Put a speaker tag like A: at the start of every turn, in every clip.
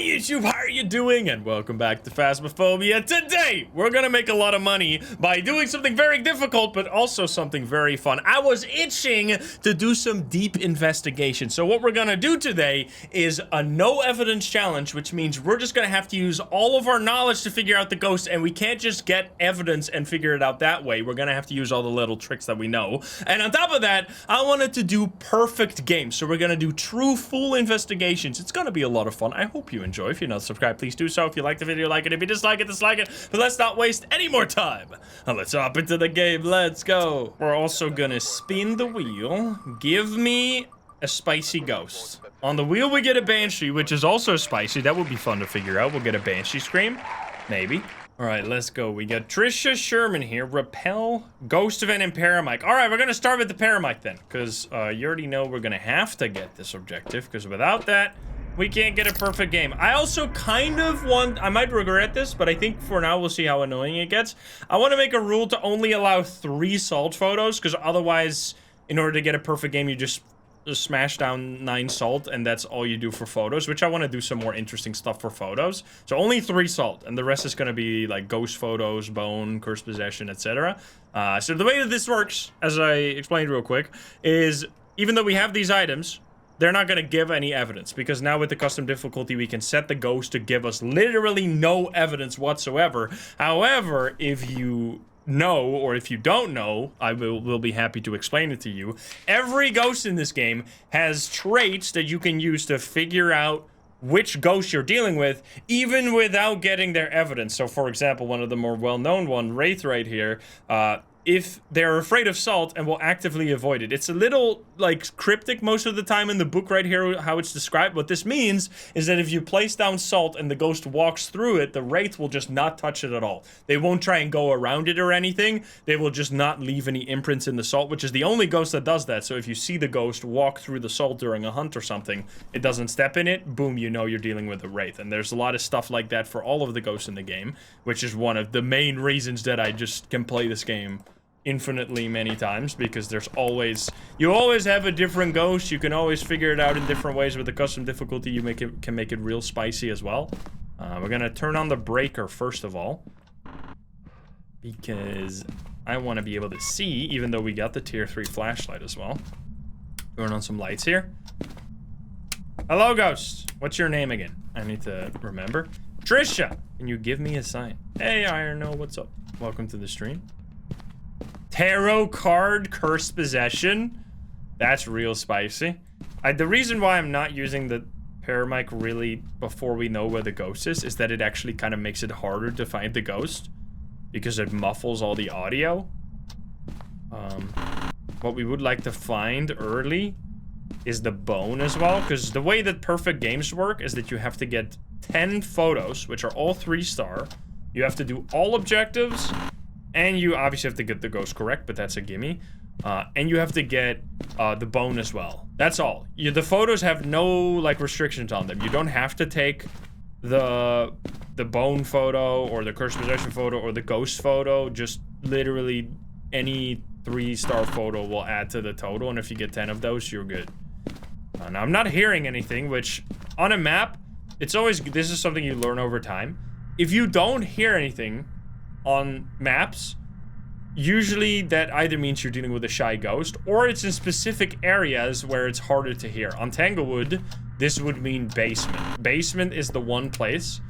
A: YouTube, how are you doing? And welcome back to Phasmophobia. Today, we're gonna make a lot of money by doing something very difficult, but also something very fun. I was itching to do some deep investigation. So what we're gonna do today is a no evidence challenge, which means we're just gonna have to use all of our knowledge to figure out the ghost, and we can't just get evidence and figure it out that way. We're gonna have to use all the little tricks that we know. And on top of that, I wanted to do perfect games. So we're gonna do true full investigations. It's gonna be a lot of fun. I hope you enjoy. If you're not subscribed, please do so. If you like the video, like it. If you dislike it, dislike it. But let's not waste any more time. Now let's hop into the game. Let's go. We're also gonna spin the wheel. Give me a spicy ghost. On the wheel, we get a banshee, which is also spicy. That would be fun to figure out. We'll get a banshee scream. Maybe. All right, let's go. We got Trisha Sherman here. Repel, Ghost Event, and Paramike. All right, we're going to start with the Paramike then, because you already know we're going to have to get this objective, because without that, we can't get a perfect game. I also kind of want, I might regret this, but I think for now we'll see how annoying it gets. I want to make a rule to only allow 3 salt photos, because otherwise, in order to get a perfect game, you just smash down 9 salt, and that's all you do for photos, which I want to do some more interesting stuff for photos. So only 3 salt, and the rest is going to be like ghost photos, bone, cursed possession, etc. So the way that this works, as I explained real quick, is even though we have these items, they're not going to give any evidence, because now with the custom difficulty, we can set the ghost to give us literally no evidence whatsoever. However, if you know, or if you don't know, I will be happy to explain it to you. Every ghost in this game has traits that you can use to figure out which ghost you're dealing with, even without getting their evidence. So, for example, one of the more well-known one, Wraith right here, if they're afraid of salt and will actively avoid it. It's a little, like, cryptic most of the time in the book right here, how it's described. What this means is that if you place down salt and the ghost walks through it, the Wraith will just not touch it at all. They won't try and go around it or anything. They will just not leave any imprints in the salt, which is the only ghost that does that. So if you see the ghost walk through the salt during a hunt or something, it doesn't step in it, boom, you know you're dealing with a Wraith. And there's a lot of stuff like that for all of the ghosts in the game, which is one of the main reasons that I just can play this game infinitely many times, because there's always, you always have a different ghost. You can always figure it out in different ways. With the custom difficulty, you can make it real spicy as well. We're gonna turn on the breaker first of all, because I want to be able to see, even though we got the tier 3 flashlight as well. Turn on some lights here. Hello, ghost. What's your name again? I need to remember. Trisha, can you give me a sign? Hey, Iron, what's up? Welcome to the stream. Tarot card, cursed possession. That's real spicy. The reason why I'm not using the Paramike really before we know where the ghost is that it actually kind of makes it harder to find the ghost, because it muffles all the audio. What we would like to find early is the bone as well, because the way that perfect games work is that you have to get 10 photos, which are all 3-star. You have to do all objectives, and you obviously have to get the ghost correct, but that's a gimme. And you have to get the bone as well. That's all. The photos have no, like, restrictions on them. You don't have to take the bone photo, or the cursed possession photo, or the ghost photo. Just literally any 3-star photo will add to the total, and if you get 10 of those, you're good. Now, I'm not hearing anything, which, on a map, it's always, this is something you learn over time. If you don't hear anything on maps, usually that either means you're dealing with a shy ghost, or it's in specific areas where it's harder to hear. On Tanglewood, this would mean basement. Basement is the one place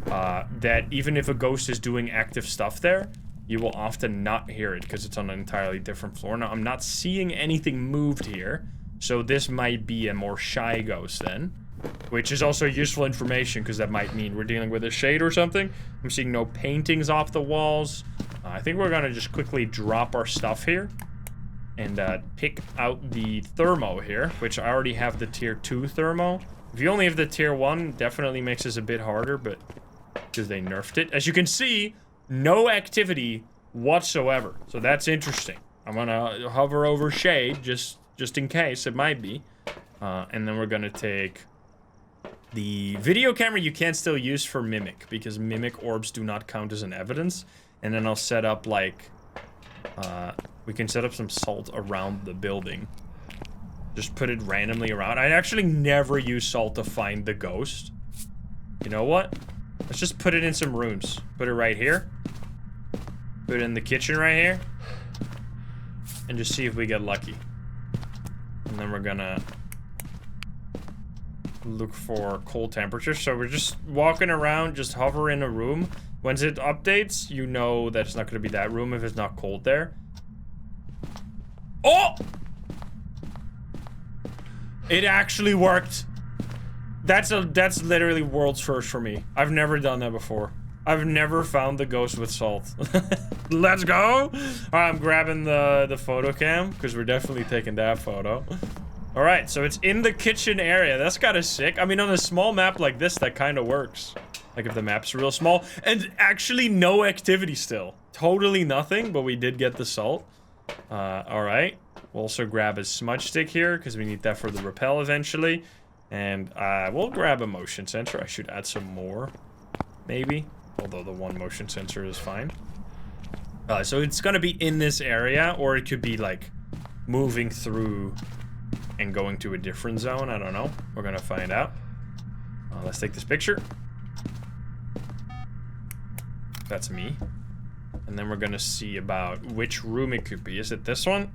A: that even if a ghost is doing active stuff there, you will often not hear it, because it's on an entirely different floor. Now, I'm not seeing anything moved here, so this might be a more shy ghost then, which is also useful information, because that might mean we're dealing with a shade or something. I'm seeing no paintings off the walls. I think we're gonna just quickly drop our stuff here and pick out the thermo here, which I already have the tier 2 thermo. If you only have the tier 1, definitely makes this a bit harder, but because they nerfed it. As you can see, no activity whatsoever, so that's interesting. I'm gonna hover over shade just in case it might be, and then we're gonna take the video camera. You can still use for mimic, because mimic orbs do not count as an evidence. And then I'll set up, like, we can set up some salt around the building. Just put it randomly around. I actually never use salt to find the ghost. You know what? Let's just put it in some rooms. Put it right here. Put it in the kitchen right here. And just see if we get lucky. And then we're gonna look for cold temperatures. So we're just walking around, just hover in a room. Once it updates, you know that it's not gonna be that room if it's not cold there. Oh! It actually worked. That's literally world's first for me. I've never done that before. I've never found the ghost with salt. Let's go! Alright, I'm grabbing the photo cam, because we're definitely taking that photo. Alright, so it's in the kitchen area. That's kind of sick. I mean, on a small map like this, that kind of works. Like, if the map's real small. And actually, no activity still. Totally nothing, but we did get the salt. Alright. We'll also grab a smudge stick here, because we need that for the rappel eventually. And we'll grab a motion sensor. I should add some more, maybe. Although the one motion sensor is fine. So it's gonna be in this area, or it could be like moving through and going to a different zone. I don't know. We're gonna find out. Let's take this picture. That's me. And then we're gonna see about which room it could be. Is it this one?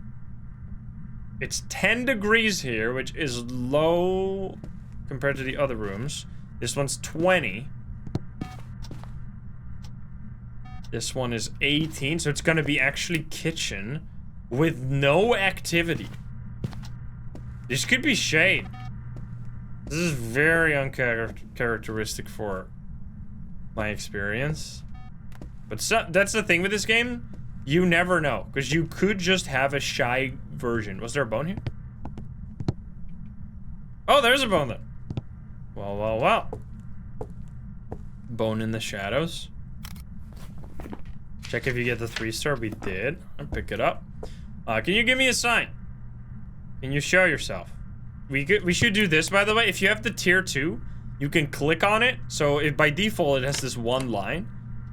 A: It's 10 degrees here, which is low compared to the other rooms. This one's 20. This one is 18, so it's gonna be actually kitchen with no activity. This could be shade. This is very uncharacteristic for my experience. But that's the thing with this game. You never know, because you could just have a shy version. Was there a bone here? Oh, there's a bone there. Well, well, well. Bone in the shadows. Check if you get the 3-star. We did. I'll pick it up. Can you give me a sign? Can you show yourself? We should do this, by the way. If you have the tier 2, you can click on it. So if by default it has this one line.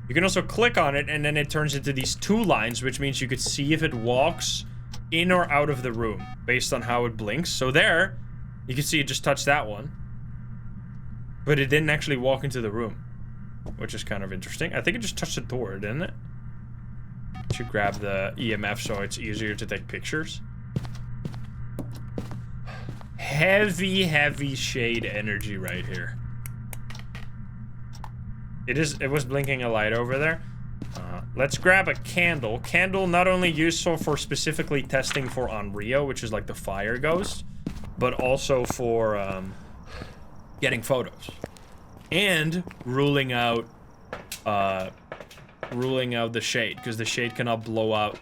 A: You can also click on it, and then it turns into these 2 lines, which means you could see if it walks in or out of the room based on how it blinks. So there, you can see it just touched that one. But it didn't actually walk into the room, which is kind of interesting. I think it just touched the door, didn't it? Should grab the EMF so it's easier to take pictures. Heavy, heavy shade energy right here. It was blinking a light over there. Let's grab a candle. Candle not only useful for specifically testing for Onryo, which is like the fire ghost, but also for getting photos. And ruling out the shade, because the shade cannot blow out.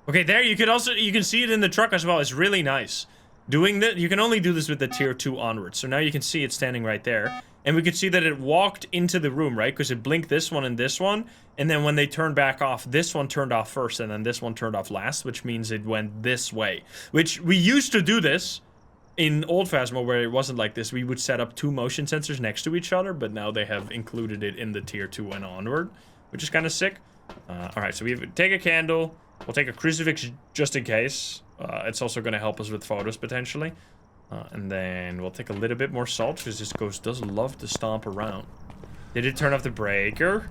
A: Okay, there you can see it in the truck as well. It's really nice. Doing that, you can only do this with the tier 2 onwards. So now you can see it standing right there. And we could see that it walked into the room, right? Because it blinked this one and this one. And then when they turned back off, this one turned off first and then this one turned off last, which means it went this way. Which we used to do this in old Phasmo where it wasn't like this. We would set up 2 motion sensors next to each other, but now they have included it in the tier 2 and onward, which is kind of sick. Alright, so we take a candle. We'll take a crucifix just in case. It's also going to help us with photos potentially. And then we'll take a little bit more salt because this ghost does love to stomp around. Did it turn off the breaker?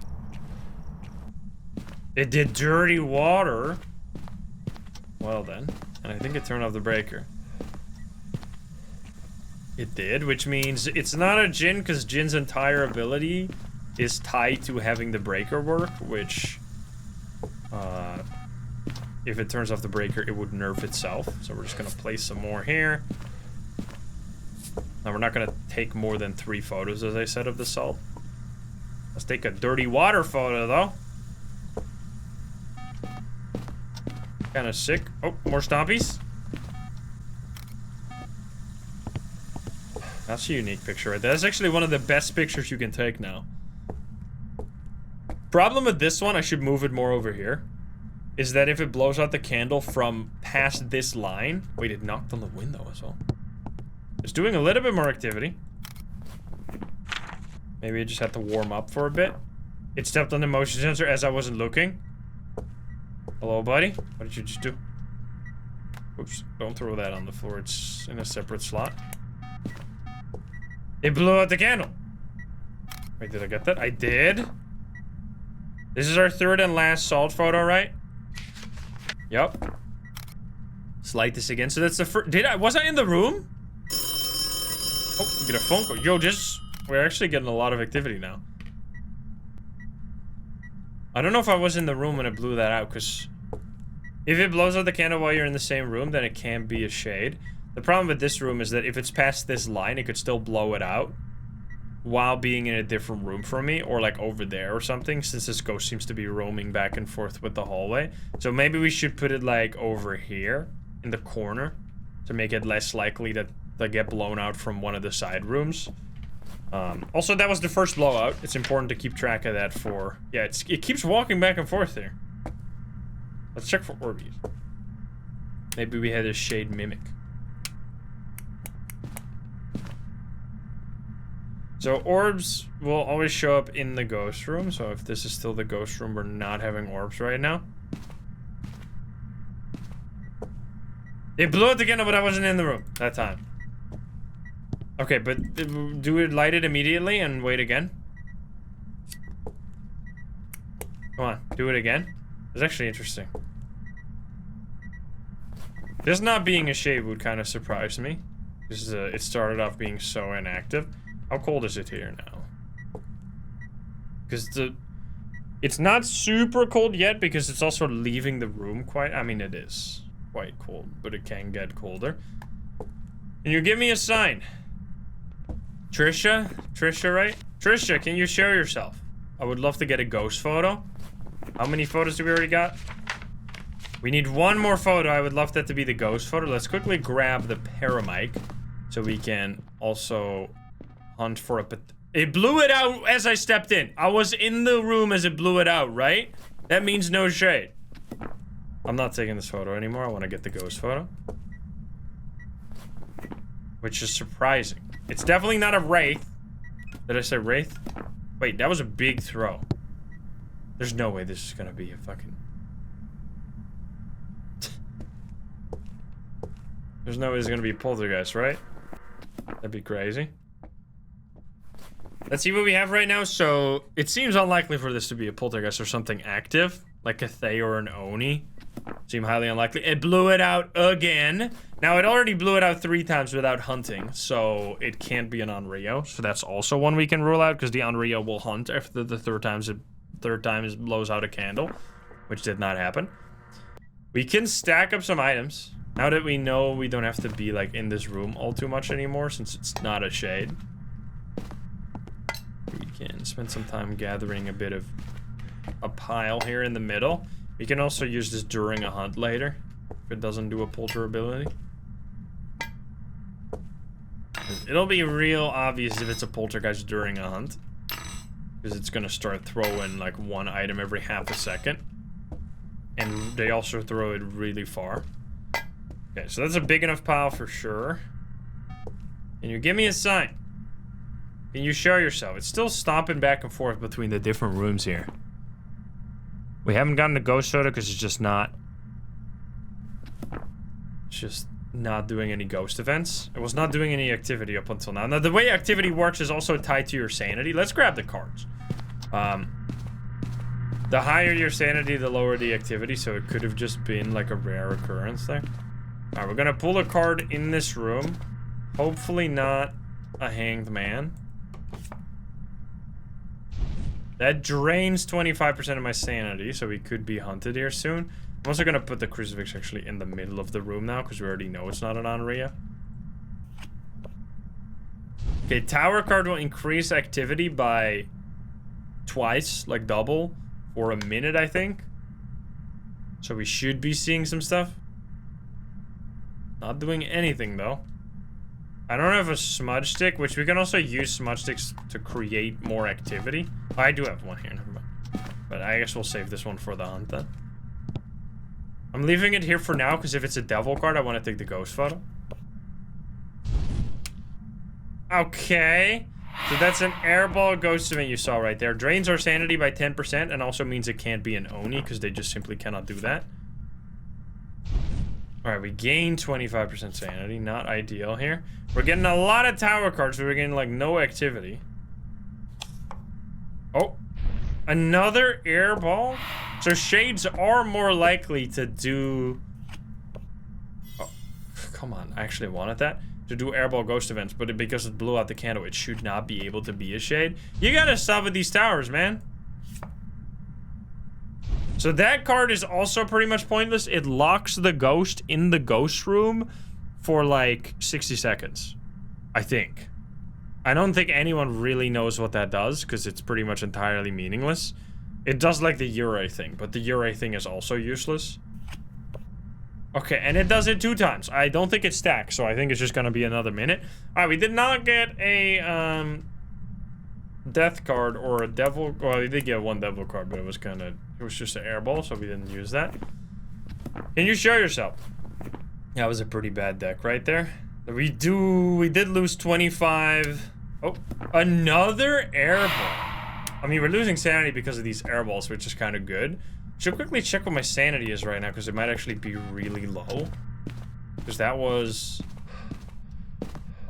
A: It did dirty water. Well then. And I think it turned off the breaker. It did, which means it's not a Jinn because Jinn's entire ability is tied to having the breaker work, which... if it turns off the breaker, it would nerf itself. So we're just gonna place some more here. Now we're not gonna take more than 3 photos, as I said, of the salt. Let's take a dirty water photo, though. Kind of sick. Oh, more stompies. That's a unique picture right there. That's actually one of the best pictures you can take now. Problem with this one, I should move it more over here, is that if it blows out the candle from past this line... Wait, it knocked on the window as well. It's doing a little bit more activity. Maybe it just had to warm up for a bit. It stepped on the motion sensor as I wasn't looking. Hello, buddy. What did you just do? Oops, don't throw that on the floor. It's in a separate slot. It blew out the candle. Wait, did I get that? I did. This is our third and last salt photo, right? Yep. Let's light this again. So that's the first. Was I in the room? Oh, get a phone call. Yo, we're actually getting a lot of activity now. I don't know if I was in the room when it blew that out, because if it blows out the candle while you're in the same room, then it can be a shade. The problem with this room is that if it's past this line, it could still blow it out while being in a different room from me, or like over there or something, since this ghost seems to be roaming back and forth with the hallway. So maybe we should put it like over here in the corner to make it less likely that they get blown out from one of the side rooms. Also, that was the first blowout. It's important to keep track of that for... Yeah, it keeps walking back and forth there. Let's check for Orbeez. Maybe we had a shade mimic. So orbs will always show up in the ghost room. So if this is still the ghost room, we're not having orbs right now. It blew it again, but I wasn't in the room that time. Okay, but do we light it immediately and wait again? Come on, do it again. It's actually interesting. This not being a shade would kind of surprise me. Because it started off being so inactive. How cold is it here now? Because it's not super cold yet, because it's also leaving the room quite... I mean, it is quite cold, but it can get colder. Can you give me a sign? Trisha? Trisha, right? Trisha, can you show yourself? I would love to get a ghost photo. How many photos do we already got? We need one more photo. I would love that to be the ghost photo. Let's quickly grab the paramic so we can also hunt for a... It blew it out as I stepped in. I was in the room as it blew it out, right? That means no shade. I'm not taking this photo anymore. I want to get the ghost photo. Which is surprising. It's definitely not a wraith. Did I say wraith? Wait, that was a big throw. There's no way this is gonna be a fucking... There's no way it's gonna be a poltergeist, right? That'd be crazy. Let's see what we have right now. So, it seems unlikely for this to be a poltergeist or something active. Like a Thay or an Oni. Seem highly unlikely. It blew it out again. Now, it already blew it out 3 times without hunting, so it can't be an Onryo. So that's also one we can rule out, because the Onryo will hunt after the third time it blows out a candle, which did not happen. We can stack up some items. Now that we know we don't have to be, like, in this room all too much anymore, since it's not a shade. We can spend some time gathering a bit of a pile here in the middle. We can also use this during a hunt later, if it doesn't do a polter ability. It'll be real obvious if it's a poltergeist during a hunt, because it's gonna start throwing like one item every half a second. And they also throw it really far. Okay, so that's a big enough pile for sure. Can you give me a sign? Can you show yourself? It's still stomping back and forth between the different rooms here. We haven't gotten a ghost soda because it's just not doing any ghost events. It was not doing any activity up until now. Now, the way activity works is also tied to your sanity. Let's grab the cards. The higher your sanity, the lower the activity, so it could have just been like a rare occurrence there. Alright, we're gonna pull a card in this room. Hopefully not a hanged man. That drains 25% of my sanity, so we could be hunted here soon. I'm also gonna put the crucifix actually in the middle of the room now, because we already know it's not an Onryo. Okay, tower card will increase activity by twice, like double, for a minute, I think. So we should be seeing some stuff. Not doing anything, though. I don't have a smudge stick, which we can also use smudge sticks to create more activity. Oh, I do have one here, never mind. But I guess we'll save this one for the hunt then. I'm leaving it here for now, because if it's a devil card, I want to take the ghost photo. Okay. So that's an airball ghost event you saw right there. Drains our sanity by 10%, and also means it can't be an Oni, because they just simply cannot do that. Alright, we gain 25% sanity. Not ideal here. We're getting a lot of tower cards, but we're getting, like, no activity. Oh, another airball? So shades are more likely to do... Oh, come on, I actually wanted that. To do airball ghost events, but because it blew out the candle, it should not be able to be a shade. You gotta stop with these towers, man. So that card is also pretty much pointless. It locks the ghost in the ghost room for like 60 seconds, I think. I don't think anyone really knows what that does because it's pretty much entirely meaningless. It does like the Yurei thing, but the Yurei thing is also useless. Okay, and it does it 2 times. I don't think it stacks, so I think it's just gonna be another minute. Alright, we did not get a death card or a devil. Well, we did get 1 devil card, but it was just an airball, so we didn't use that. Can you show yourself? That was a pretty bad deck right there. We did lose 25. Oh, another airball. I mean, we're losing sanity because of these airballs, which is kind of good. Should quickly check what my sanity is right now, because it might actually be really low. Because that was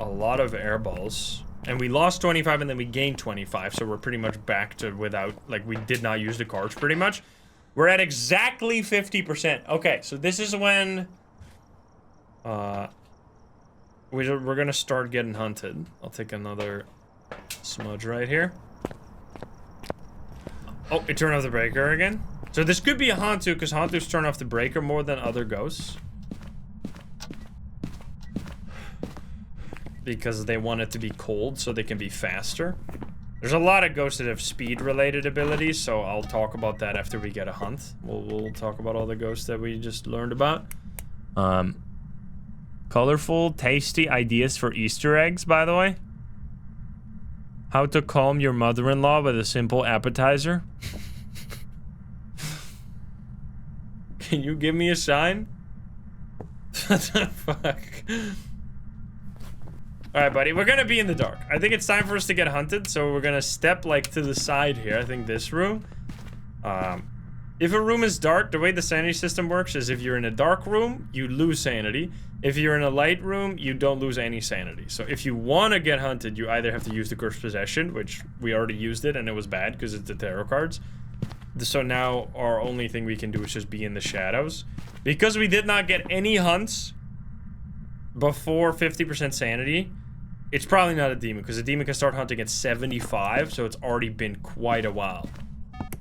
A: a lot of airballs. And we lost 25 and then we gained 25, so we're pretty much back to without, like, we did not use the cards pretty much. We're at exactly 50%. Okay, so this is when we're gonna start getting hunted. I'll take another smudge right here. Oh, it turned off the breaker again. So this could be a hantu, because hantus turn off the breaker more than other ghosts. Because they want it to be cold so they can be faster. There's a lot of ghosts that have speed related abilities, so I'll talk about that after we get a hunt. We'll talk about all the ghosts that we just learned about. Colorful, tasty ideas for Easter eggs, by the way. How to calm your mother-in-law with a simple appetizer. Can you give me a sign? What the fuck? Alright, buddy, we're gonna be in the dark. I think it's time for us to get hunted, so we're gonna step, like, to the side here. I think this room. If a room is dark, the way the sanity system works is if you're in a dark room, you lose sanity. If you're in a light room, you don't lose any sanity. So if you want to get hunted, you either have to use the Cursed Possession, which we already used it, and it was bad because it's the tarot cards. So now our only thing we can do is just be in the shadows. Because we did not get any hunts before 50% sanity, it's probably not a demon, because a demon can start hunting at 75, so it's already been quite a while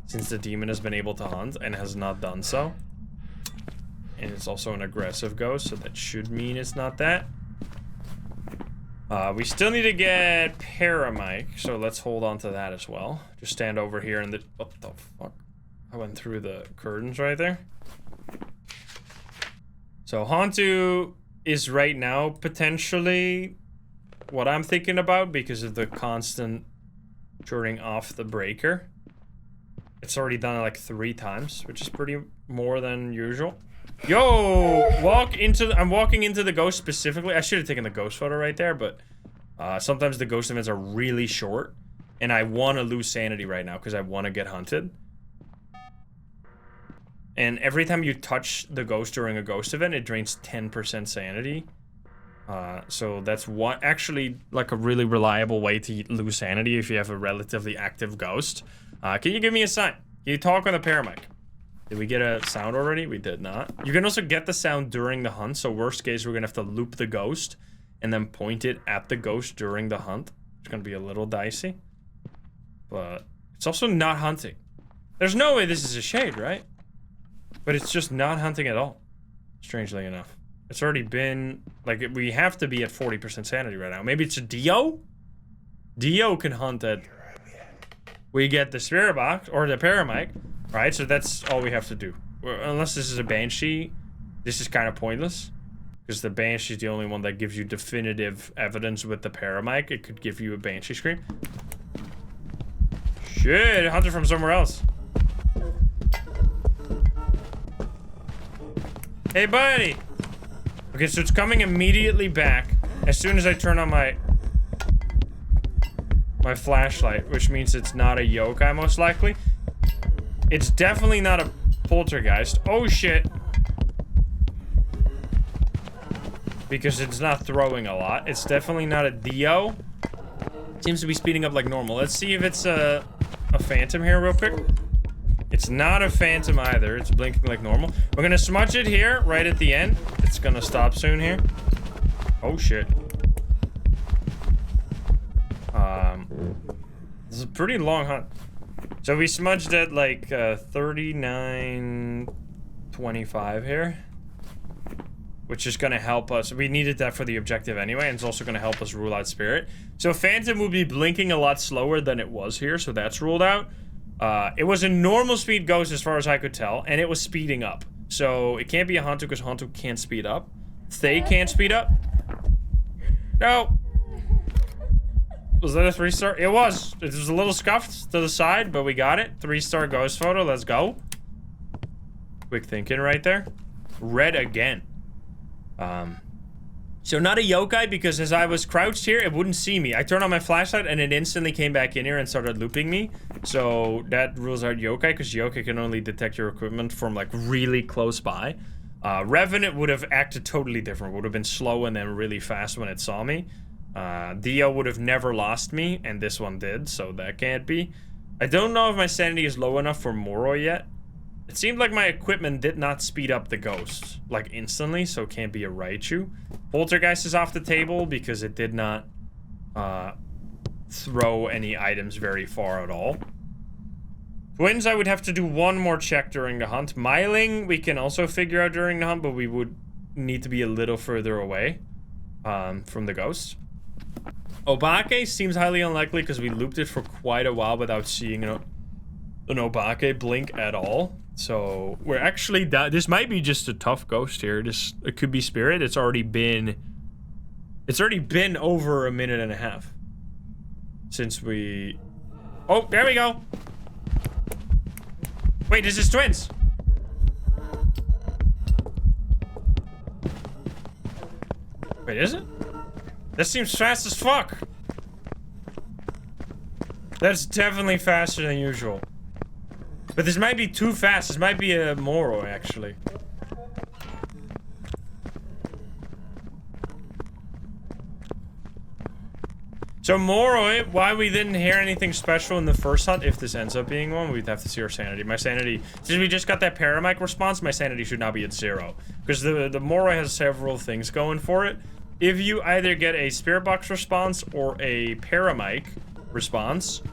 A: since the demon has been able to hunt and has not done so. And it's also an aggressive ghost, so that should mean it's not that. We still need to get Paramic, so let's hold on to that as well. Just stand over here and what the fuck? I went through the curtains right there. So hantu is right now potentially what I'm thinking about because of the constant turning off the breaker. It's already done it like 3 times, which is pretty more than usual. Yo, I'm walking into the ghost specifically. I should have taken the ghost photo right there, but sometimes the ghost events are really short, and I want to lose sanity right now because I want to get hunted. And every time you touch the ghost during a ghost event, it drains 10% sanity. So that's actually like a really reliable way to lose sanity if you have a relatively active ghost. Can you give me a sign? Can you talk on the Paramic? Did we get a sound already? We did not. You can also get the sound during the hunt, so worst case, we're gonna have to loop the ghost and then point it at the ghost during the hunt. It's gonna be a little dicey. But it's also not hunting. There's no way this is a shade, right? But it's just not hunting at all, strangely enough. It's already been, like, we have to be at 40% sanity right now. Maybe it's a Dio? Dio can hunt at... We get the Spirit Box, or the Paramic, right? So that's all we have to do. Unless this is a Banshee, this is kind of pointless. Because the Banshee is the only one that gives you definitive evidence with the Paramic. It could give you a Banshee scream. Shit, a hunter from somewhere else. Hey, buddy! Okay, so it's coming immediately back as soon as I turn on my flashlight, which means it's not a yokai, most likely. It's definitely not a poltergeist. Oh, shit. Because it's not throwing a lot. It's definitely not a Dio. Seems to be speeding up like normal. Let's see if it's a a phantom here real quick. It's not a phantom either. It's blinking like normal. We're gonna smudge it here, right at the end. It's gonna stop soon here. Oh, shit. This is a pretty long hunt. So we smudged at like 39:25 here, which is gonna help us. We needed that for the objective anyway, and it's also gonna help us rule out spirit. So phantom will be blinking a lot slower than it was here, so that's ruled out. It was a normal speed ghost as far as I could tell, and it was speeding up. So it can't be a hantu because hantu can't speed up. They can't speed up. No. Was that a 3-star? It was. It was a little scuffed to the side, but we got it. 3-star ghost photo. Let's go. Quick thinking right there. Red again. So not a yokai because as I was crouched here, it wouldn't see me. I turned on my flashlight and it instantly came back in here and started looping me. So that rules out yokai because yokai can only detect your equipment from like really close by. Revenant would have acted totally different. Would have been slow and then really fast when it saw me. Dio would have never lost me, and this one did, so that can't be. I don't know if my sanity is low enough for moroi yet. It seemed like my equipment did not speed up the ghost, like instantly, so it can't be a Raichu. Poltergeist is off the table because it did not throw any items very far at all. Twins, I would have to do one more check during the hunt. Myling, we can also figure out during the hunt, but we would need to be a little further away from the ghost. Obake seems highly unlikely because we looped it for quite a while without seeing an Obake blink at all. So we're actually this might be just a tough ghost here. It could be spirit. It's already been over a minute and a half since we. Oh, there we go. Wait, this is twins. Wait, is it? That seems fast as fuck. That's definitely faster than usual. But this might be too fast. This might be a moroi, actually. So moroi, why we didn't hear anything special in the first hunt, if this ends up being one, we'd have to see our sanity. My sanity, since we just got that paramic response, my sanity should now be at 0. Because the moroi has several things going for it. If you either get a spirit box response or a paramic response,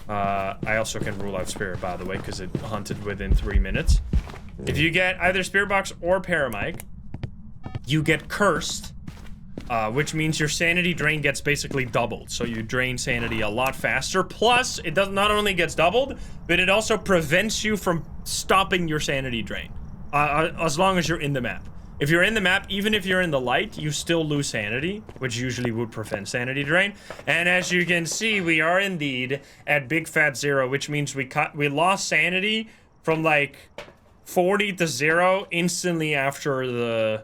A: I also can rule out spirit, by the way, because it hunted within 3 minutes. If you get either spirit box or paramic, you get cursed, which means your sanity drain gets basically doubled. So you drain sanity a lot faster. Plus, it not only gets doubled, but it also prevents you from stopping your sanity drain, as long as you're in the map. If you're in the map, even if you're in the light, you still lose sanity, which usually would prevent sanity drain. And as you can see, we are indeed at big fat 0, which means we lost sanity from like 40 to 0 instantly after the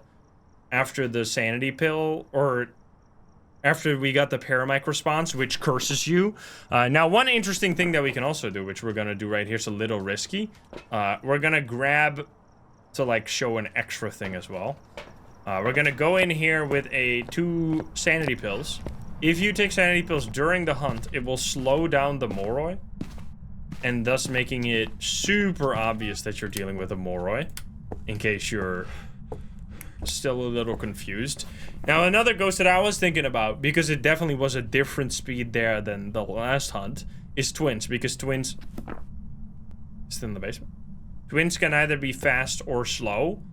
A: sanity pill, or after we got the paramic response, which curses you. Now, one interesting thing that we can also do, which we're gonna do right here, is a little risky. We're gonna grab to like show an extra thing as well. We're gonna go in here with 2 sanity pills. If you take sanity pills during the hunt, it will slow down the moroi, and thus making it super obvious that you're dealing with a moroi, in case you're still a little confused. Now, another ghost that I was thinking about, because it definitely was a different speed there than the last hunt, is twins, because twins still in the basement. Twins can either be fast or slow.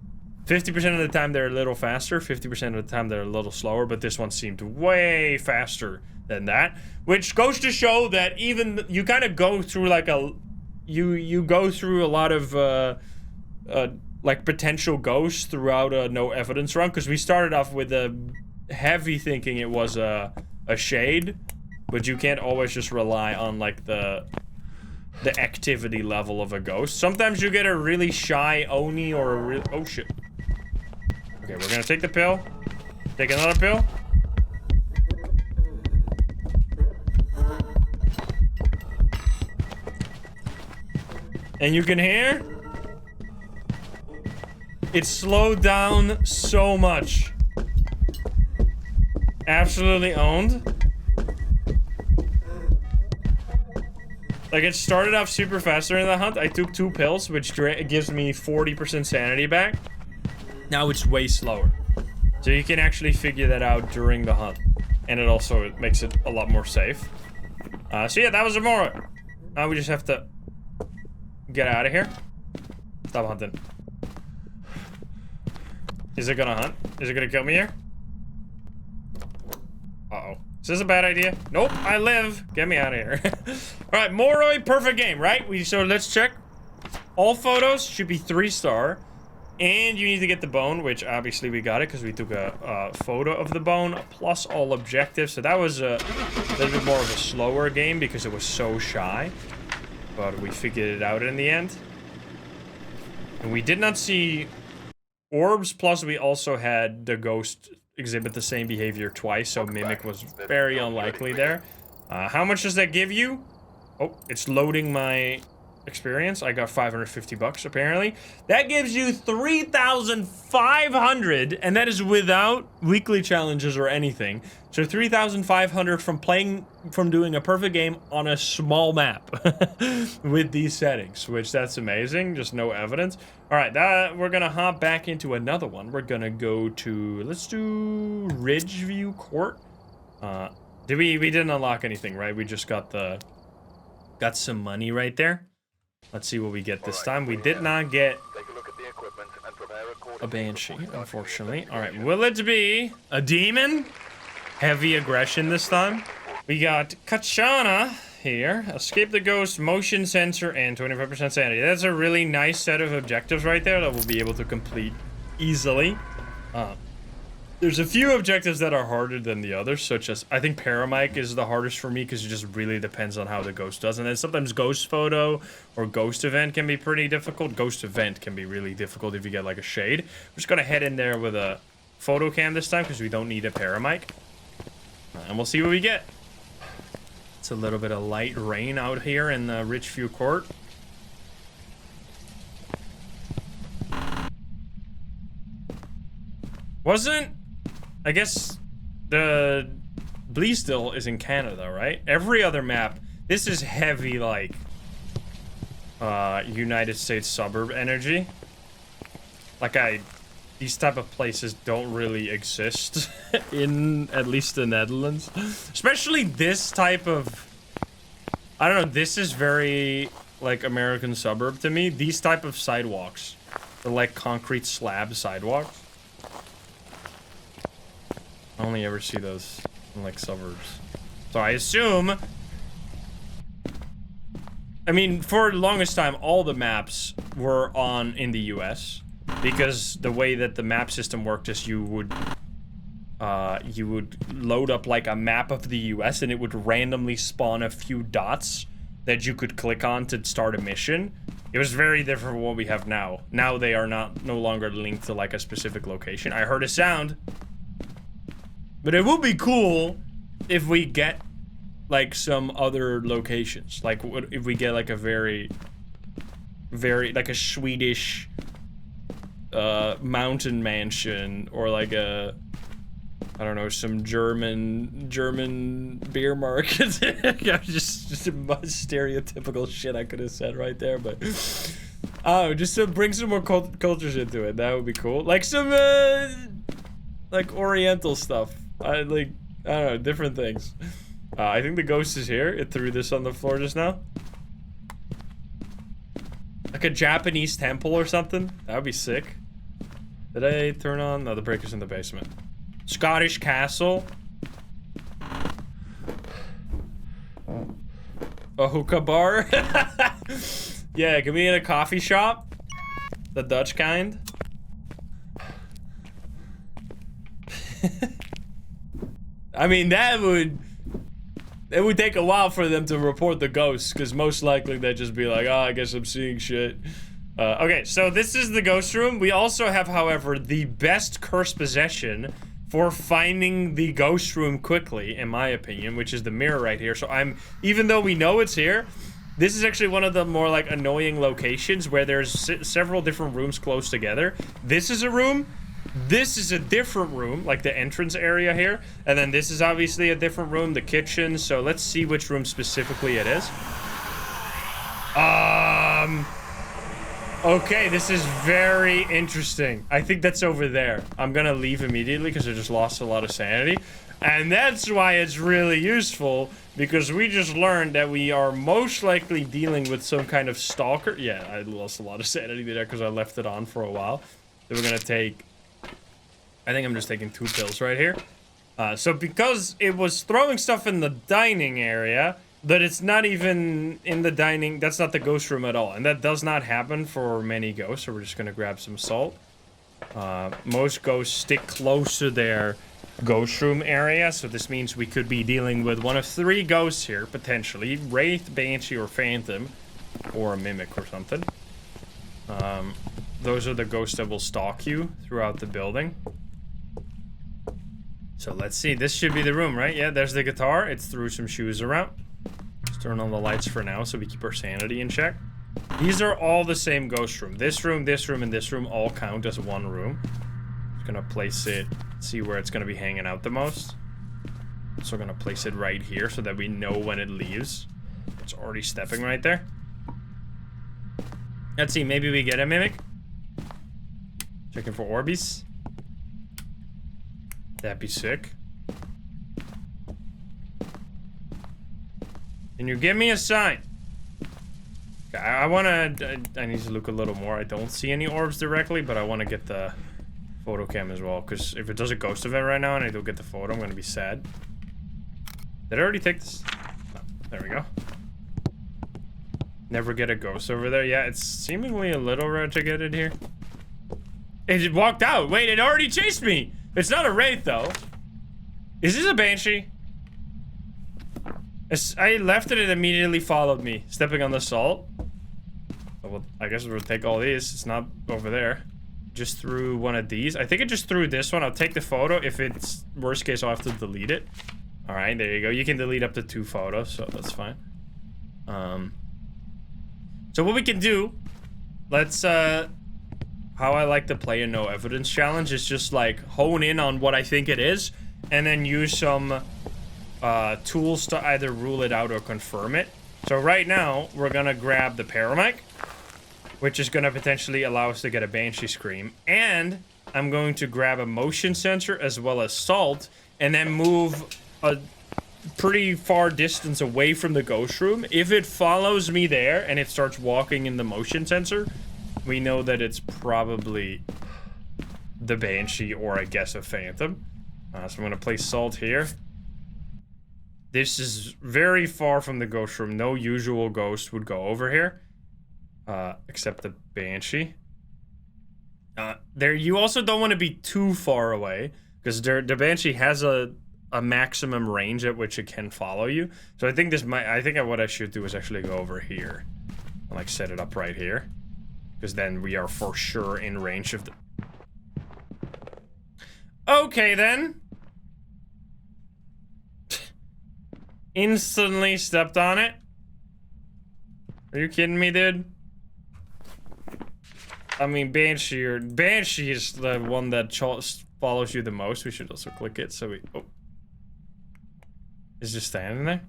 A: 50% of the time they're a little faster, 50% of the time they're a little slower, but this one seemed way faster than that, which goes to show that even you kind of go through like you go through a lot of like potential ghosts throughout a no evidence run, because we started off with a heavy thinking it was a shade, but you can't always just rely on like the activity level of a ghost. Sometimes you get a really shy Oni or a real... Oh, shit. Okay, we're gonna take the pill. Take another pill. And you can hear... it slowed down so much. Absolutely owned. Like, it started off super fast during the hunt. I took 2 pills, which gives me 40% sanity back. Now it's way slower. So you can actually figure that out during the hunt. And it also makes it a lot more safe. So yeah, that was a moroi. Now we just have to get out of here. Stop hunting. Is it gonna hunt? Is it gonna kill me here? Uh-oh. Is this a bad idea? Nope, I live. Get me out of here. All right, moroi, perfect game, right? So let's check. All photos should be 3-star. And you need to get the bone, which obviously we got it because we took a photo of the bone, plus all objectives. So that was a little bit more of a slower game because it was so shy. But we figured it out in the end. And we did not see orbs, plus we also had the ghost exhibit the same behavior twice, so mimic was very unlikely there. How much does that give you? Oh, it's loading my experience. I got 550 bucks apparently. That gives you 3,500, and that is without weekly challenges or anything. So 3,500 from doing a perfect game on a small map with these settings, which that's amazing. Just no evidence. All right, we're gonna hop back into another one. We're gonna go to, let's do Ridgeview Court. We didn't unlock anything, right? We just got some money right there. Let's see what we get this time. We did not get a banshee, unfortunately. All right, will it be a demon? Heavy aggression this time. We got Kachana here. Escape the ghost, motion sensor, and 25% sanity. That's a really nice set of objectives right there that we'll be able to complete easily. There's a few objectives that are harder than the others, such as, I think Paramike is the hardest for me because it just really depends on how the ghost does. And then sometimes ghost photo or ghost event can be pretty difficult. Ghost event can be really difficult if you get like a shade. We're just gonna head in there with a photo cam this time because we don't need a Paramike. And we'll see what we get. It's a little bit of light rain out here in the Ridgeview Court. I guess the Bleasdale is in Canada, right? Every other map, this is heavy, like, United States suburb energy. Like, these type of places don't really exist in, at least the Netherlands. Especially this type of, I don't know, this is very, like, American suburb to me. These type of sidewalks, they're like concrete slab sidewalks. I only ever see those in, like, suburbs. So I assume... I mean, for the longest time, all the maps were in the US. Because the way that the map system worked is you would load up, like, a map of the US, and it would randomly spawn a few dots that you could click on to start a mission. It was very different from what we have now. Now they are no longer linked to, like, a specific location. I heard a sound. But it would be cool if we get, like, some other locations. Like, if we get, like, a very, like, a Swedish, mountain mansion, or, like, I don't know, some German beer market. just stereotypical shit I could have said right there, but... Oh, just to bring some more cultures into it. That would be cool. Like, some, like, Oriental stuff. I don't know, different things. I think the ghost is here. It threw this on the floor just now. Like a Japanese temple or something. That would be sick. Did I turn on? No, the breaker's in the basement. Scottish castle. A hookah bar. Yeah, can we get a coffee shop? The Dutch kind. I mean, it would take a while for them to report the ghosts, because most likely they'd just be like, oh, I guess I'm seeing shit. Okay, so this is the ghost room. We also have, however, the best cursed possession for finding the ghost room quickly, in my opinion, which is the mirror right here. So even though we know it's here, this is actually one of the more, like, annoying locations where there's several different rooms close together. This is a room. This is a different room, like the entrance area here. And then this is obviously a different room, the kitchen. So let's see which room specifically it is. Okay, this is very interesting. I think that's over there. I'm gonna leave immediately because I just lost a lot of sanity. And that's why it's really useful, because we just learned that we are most likely dealing with some kind of stalker. Yeah, I lost a lot of sanity there because I left it on for a while. So we're gonna take... I think I'm just taking 2 pills right here. So because it was throwing stuff in the dining area, that it's not even in the dining, that's not the ghost room at all. And that does not happen for many ghosts, so we're just gonna grab some salt. Most ghosts stick close to their ghost room area, so this means we could be dealing with one of 3 ghosts here, potentially. Wraith, Banshee, or Phantom. Or a Mimic or something. Those are the ghosts that will stalk you throughout the building. So let's see, this should be the room, right? Yeah, there's the guitar. It's threw some shoes around. Let's turn on the lights for now so we keep our sanity in check. These are all the same ghost room. This room, and this room all count as one room. Just gonna place it, see where it's gonna be hanging out the most. So we're gonna place it right here so that we know when it leaves. It's already stepping right there. Let's see, maybe we get a Mimic. Checking for Orbeez. That'd be sick. Can you give me a sign? Okay, I need to look a little more. I don't see any orbs directly, but I want to get the photo cam as well, because if it does a ghost event right now and I don't get the photo, I'm going to be sad. Did I already take this? Oh, there we go. Never get a ghost over there. Yeah, it's seemingly a little rare to get it here. It walked out. Wait, it already chased me. It's not a wraith, though. Is this a banshee? I left it, it immediately followed me, stepping on the salt. Oh, well, I guess we'll take all these. It's not over there. Just threw one of these. I think it just threw this one. I'll take the photo. If it's worst case, I'll have to delete it. All right, there you go. You can delete up to 2 photos, so that's fine. So what we can do, let's, how I like to play a no evidence challenge is just like hone in on what I think it is and then use some tools to either rule it out or confirm it. So right now we're gonna grab the paramic, which is gonna potentially allow us to get a banshee scream, and I'm going to grab a motion sensor as well as salt and then move a pretty far distance away from the ghost room. If it follows me there and it starts walking in the motion sensor, we know that it's probably the banshee or I guess a phantom. So I'm gonna place salt here. This is very far from the ghost room. No usual ghost would go over here, except the banshee. There, you also don't want to be too far away because the banshee has a maximum range at which it can follow you. So I think this might. I think what I should do is actually go over here and like set it up right here. Because then we are for sure in range of the... Okay, then. Instantly stepped on it. Are you kidding me, dude? I mean, Banshee is the one that follows you the most. We should also click it so we... Oh. Is just standing there?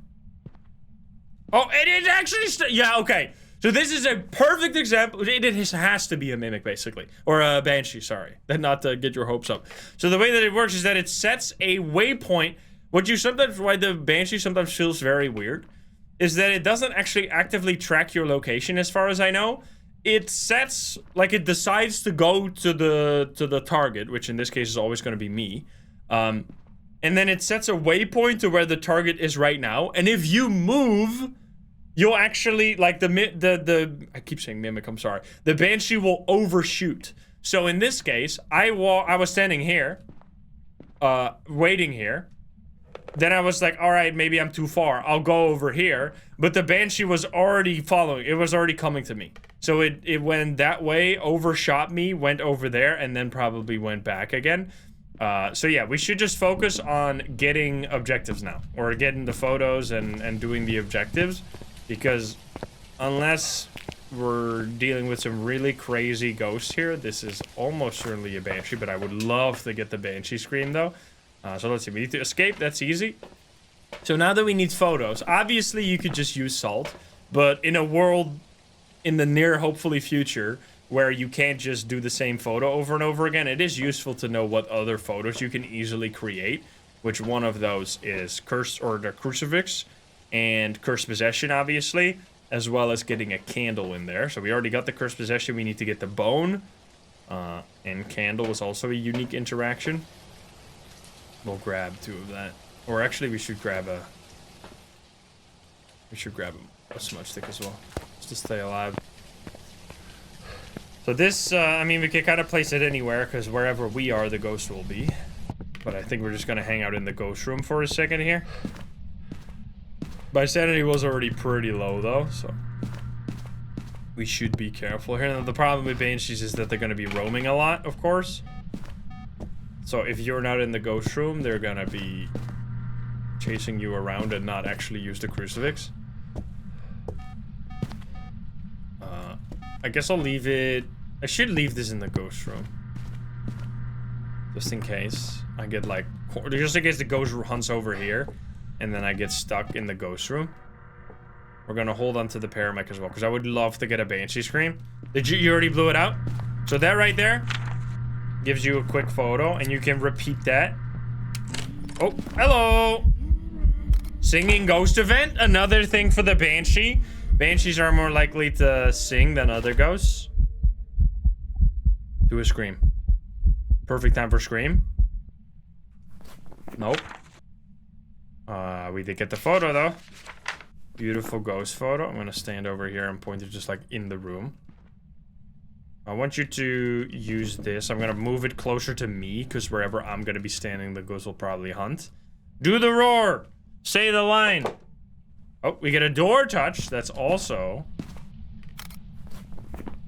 A: Oh, it is actually... Yeah, okay. So this is a perfect example. It has to be a Mimic, basically. Or a Banshee, sorry. Not to get your hopes up. So the way that it works is that it sets a waypoint. Why the Banshee sometimes feels very weird is that it doesn't actually actively track your location, as far as I know. It sets, like, it decides to go to the target, which in this case is always going to be me. And then it sets a waypoint to where the target is right now. And if you move... You'll actually, like, I keep saying Mimic, I'm sorry. The Banshee will overshoot. So in this case, I was standing here, waiting here. Then I was like, all right, maybe I'm too far. I'll go over here. But the Banshee was already following. It was already coming to me. So it went that way, overshot me, went over there, and then probably went back again. So yeah, we should just focus on getting objectives now. Or getting the photos and doing the objectives. Because unless we're dealing with some really crazy ghosts here, this is almost certainly a Banshee, but I would love to get the Banshee scream, though. So let's see, we need to escape, that's easy. So now that we need photos, obviously you could just use salt, but in a world in the near, hopefully, future, where you can't just do the same photo over and over again, it is useful to know what other photos you can easily create, which one of those is Curse or the Crucifix and Cursed Possession, obviously, as well as getting a candle in there. So we already got the Cursed Possession, we need to get the bone, and candle is also a unique interaction. We'll grab 2 of that. Or actually, we should grab a smudge stick as well, just to stay alive. So this, I mean, we can kind of place it anywhere, because wherever we are, the ghost will be. But I think we're just going to hang out in the ghost room for a second here. My sanity was already pretty low, though, so we should be careful here. Now, the problem with banshees is that they're going to be roaming a lot, of course. So if you're not in the ghost room, they're going to be chasing you around and not actually use the crucifix. I guess I'll leave it... I should leave this in the ghost room. Just in case I get, like... Just in case the ghost hunts over here, and then I get stuck in the ghost room. We're gonna hold on to the paramech as well, because I would love to get a banshee scream. Did you already blew it out? So that right there gives you a quick photo, and you can repeat that. Oh, hello! Singing ghost event, another thing for the banshee. Banshees are more likely to sing than other ghosts. Do a scream. Perfect time for scream. Nope. We did get the photo though. Beautiful ghost photo. I'm gonna stand over here and point it just like in the room. I want you to use this. I'm gonna move it closer to me, because wherever I'm gonna be standing, the ghost will probably hunt. Do the roar! Say the line! Oh, we get a door touch. That's also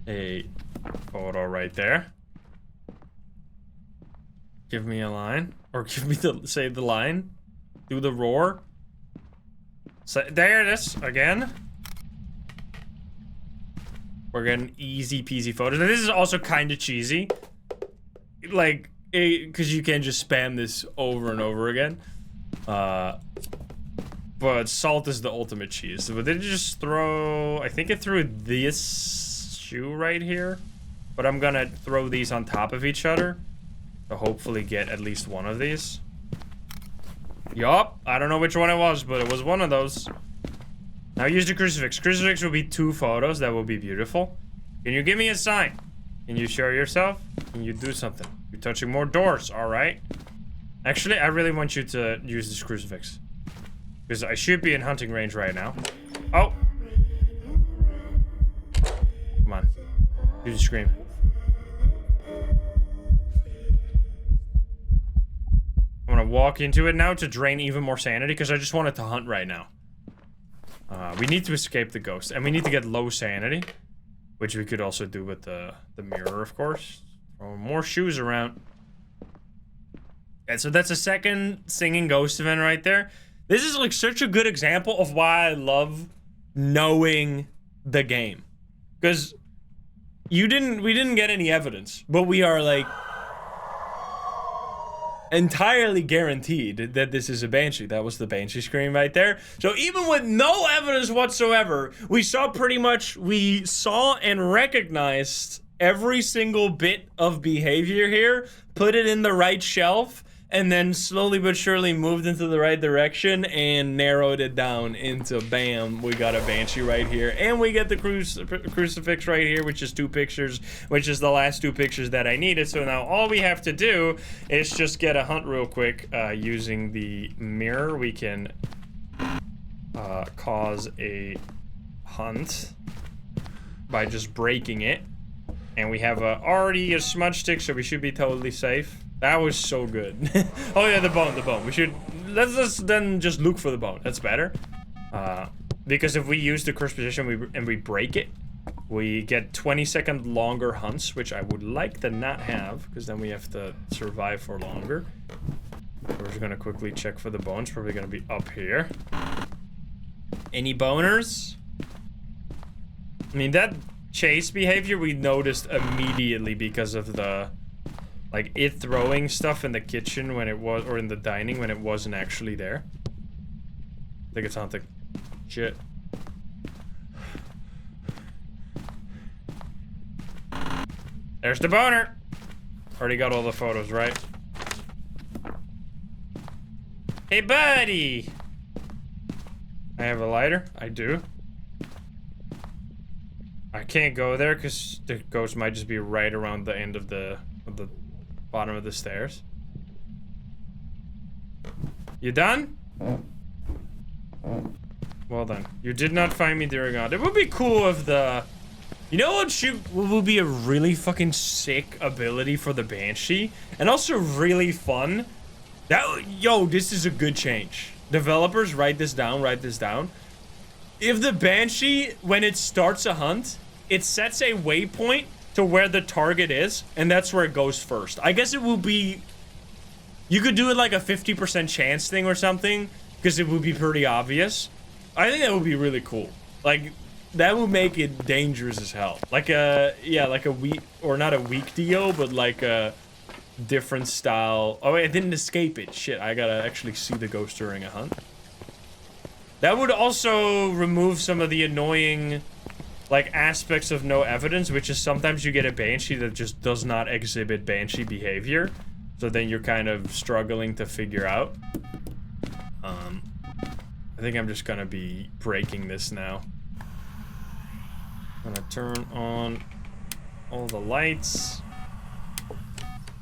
A: a photo right there. Give me a line. Or give me the, say the line. Do the roar. So, there it is, again. We're getting easy peasy photos. And this is also kind of cheesy. Like, because you can't just spam this over and over again. But salt is the ultimate cheese. But did it just throw... I think it threw this shoe right here. But I'm gonna throw these on top of each other to hopefully get at least one of these. Yup. I don't know which one it was, but it was one of those. Now use the crucifix. Crucifix will be 2 photos. That will be beautiful. Can you give me a sign? Can you show yourself? Can you do something? You're touching more doors. Alright. Actually, I really want you to use this crucifix. Because I should be in hunting range right now. Oh! Come on. Do the scream. I'm gonna walk into it now to drain even more sanity, because I just want it to hunt right now. We need to escape the ghost, and we need to get low sanity. Which we could also do with the mirror, of course. Throw more shoes around. And so that's a second singing ghost event right there. This is like such a good example of why I love knowing the game. Because we didn't get any evidence, but we are like entirely guaranteed that this is a banshee. That was the banshee scream right there. So even with no evidence whatsoever, we saw and recognized every single bit of behavior here, put it in the right shelf, and then slowly but surely moved into the right direction and narrowed it down into bam, we got a banshee right here, and we get the crucifix right here, which is 2 pictures, which is the last 2 pictures that I needed. So now all we have to do is just get a hunt real quick. Using the mirror, we can cause a hunt by just breaking it, and we have already a smudge stick, so we should be totally safe. That was so good. Oh yeah, the bone. Let's just then just look for the bone. That's better. Because if we use the cursed position and we break it, we get 20-second longer hunts, which I would like to not have, because then we have to survive for longer. We're just gonna quickly check for the bones. Probably gonna be up here. Any boners? I mean, that chase behavior we noticed immediately because of the... like, it throwing stuff in the kitchen when it was, or in the dining when it wasn't actually there. I think it's hunting. Shit. There's the boner. Already got all the photos, right? Hey, buddy. I have a lighter. I do. I can't go there because the ghost might just be right around the end of the bottom of the stairs. You done? Well done. You did not find me during on. It would be cool if the... You know what would be a really fucking sick ability for the Banshee? And also really fun? Yo, this is a good change. Developers, write this down, write this down. If the Banshee, when it starts a hunt, it sets a waypoint to where the target is, and that's where it goes first. I guess it will be... You could do it like a 50% chance thing or something, because it would be pretty obvious. I think that would be really cool. Like, that would make it dangerous as hell. Like a, yeah, like a weak, or not a weak deal, but like a different style. Oh, wait, I didn't escape it. Shit, I gotta actually see the ghost during a hunt. That would also remove some of the annoying, like, aspects of no evidence, which is sometimes you get a Banshee that just does not exhibit Banshee behavior. So then you're kind of struggling to figure out. I think I'm just gonna be breaking this now. I'm gonna turn on all the lights.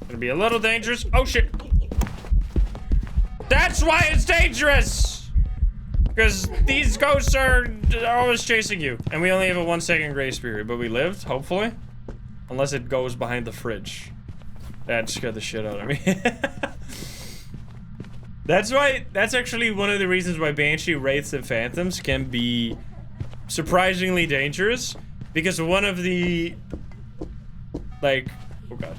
A: Gonna be a little dangerous. Oh shit! That's why it's dangerous! Because these ghosts are always chasing you. And we only have a 1 second grace period, but we lived, hopefully. Unless it goes behind the fridge. That scared the shit out of me. That's actually one of the reasons why Banshee, Wraiths, and Phantoms can be surprisingly dangerous. Because one of the, like, oh god.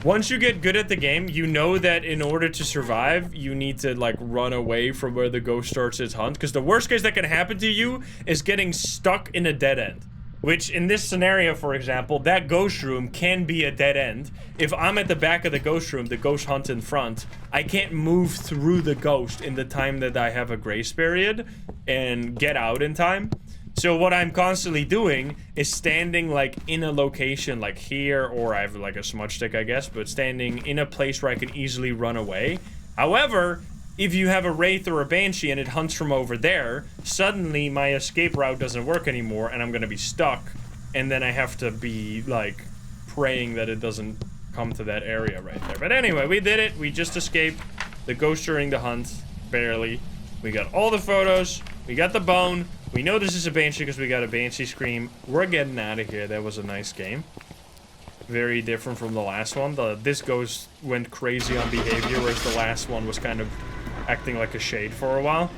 A: Once you get good at the game, you know that in order to survive, you need to, like, run away from where the ghost starts its hunt. Because the worst case that can happen to you is getting stuck in a dead end. Which, in this scenario, for example, that ghost room can be a dead end. If I'm at the back of the ghost room, the ghost hunt in front, I can't move through the ghost in the time that I have a grace period and get out in time. So what I'm constantly doing is standing, like, in a location like here, or I have, like, a smudge stick, I guess, but standing in a place where I can easily run away. However, if you have a Wraith or a Banshee and it hunts from over there, suddenly my escape route doesn't work anymore and I'm gonna be stuck. And then I have to be, like, praying that it doesn't come to that area right there. But anyway, we did it. We just escaped the ghost during the hunt. Barely. We got all the photos. We got the bone. We know this is a Banshee because we got a Banshee scream. We're getting out of here. That was a nice game. Very different from the last one. This ghost went crazy on behavior, whereas the last one was kind of acting like a shade for a while.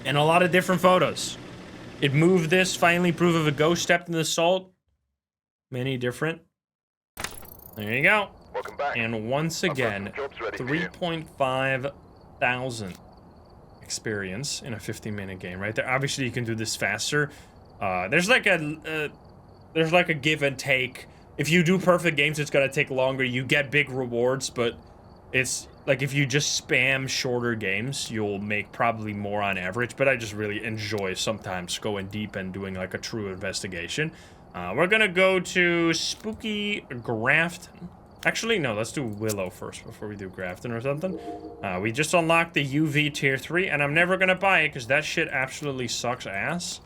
A: And a lot of different photos. It moved this, finally proof of a ghost stepped in the salt. Many different. There you go.
B: Welcome back.
A: And once again, 3.5 thousand experience in a 15-minute game, right there. Obviously, you can do this faster. There's like a give and take. If you do perfect games, it's gonna take longer. You get big rewards, but it's like if you just spam shorter games, you'll make probably more on average. But I just really enjoy sometimes going deep and doing like a true investigation. We're gonna go to Spooky Grafton. Actually, no, let's do Willow first before we do Grafton or something. We just unlocked the UV tier 3, and I'm never gonna buy it because that shit absolutely sucks ass.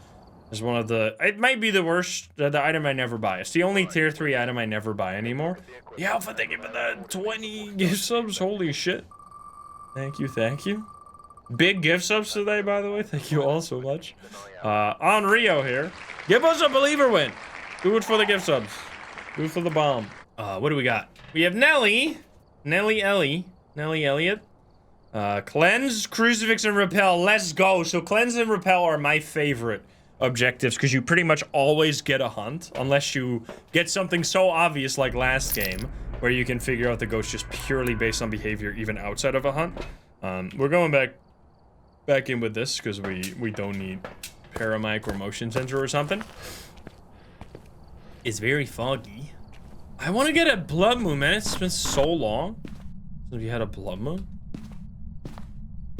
A: It's one of the, it might be the worst, the item I never buy. It's the only tier 3 item I never buy anymore. The Alpha, thank you for the 20 gift subs, holy shit. Thank you, thank you. Big gift subs today, by the way, thank you all so much. On Rio here. Give us a believer win. Do it for the gift subs. Do it for the bomb. What do we got? We have Nelly Elliott. Cleanse, Crucifix, and Repel. Let's go. So Cleanse and Repel are my favorite objectives because you pretty much always get a hunt unless you get something so obvious like last game where you can figure out the ghost just purely based on behavior even outside of a hunt. We're going back in with this because we don't need Paramic or motion sensor or something. It's very foggy. I want to get a blood moon, man. It's been so long since we had a blood moon.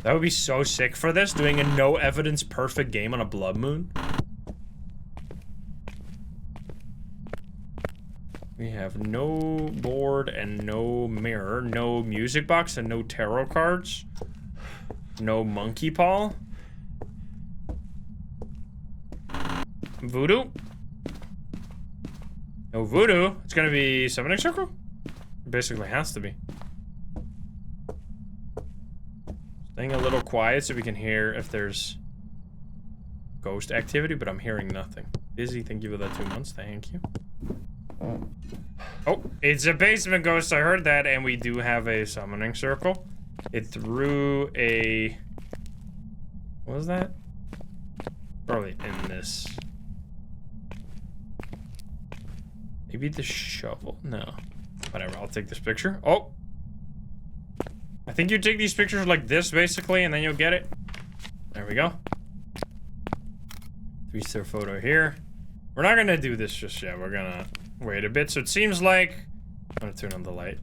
A: That would be so sick for this, doing a no evidence perfect game on a blood moon. We have no board and no mirror, no music box and no tarot cards, no monkey paw, voodoo, no voodoo. It's gonna be summoning circle. It basically has to be. Staying a little quiet so we can hear if there's ghost activity, but I'm hearing nothing. Busy, thank you for that 2 months. Thank you. Oh, it's a basement ghost. I heard that, and we do have a summoning circle. It threw a... What was that? Probably in this. Maybe the shovel? No. Whatever, I'll take this picture. Oh! I think you take these pictures like this, basically, and then you'll get it. There we go. 3-star photo here. We're not gonna do this just yet. We're gonna wait a bit. So it seems like... I'm gonna turn on the light.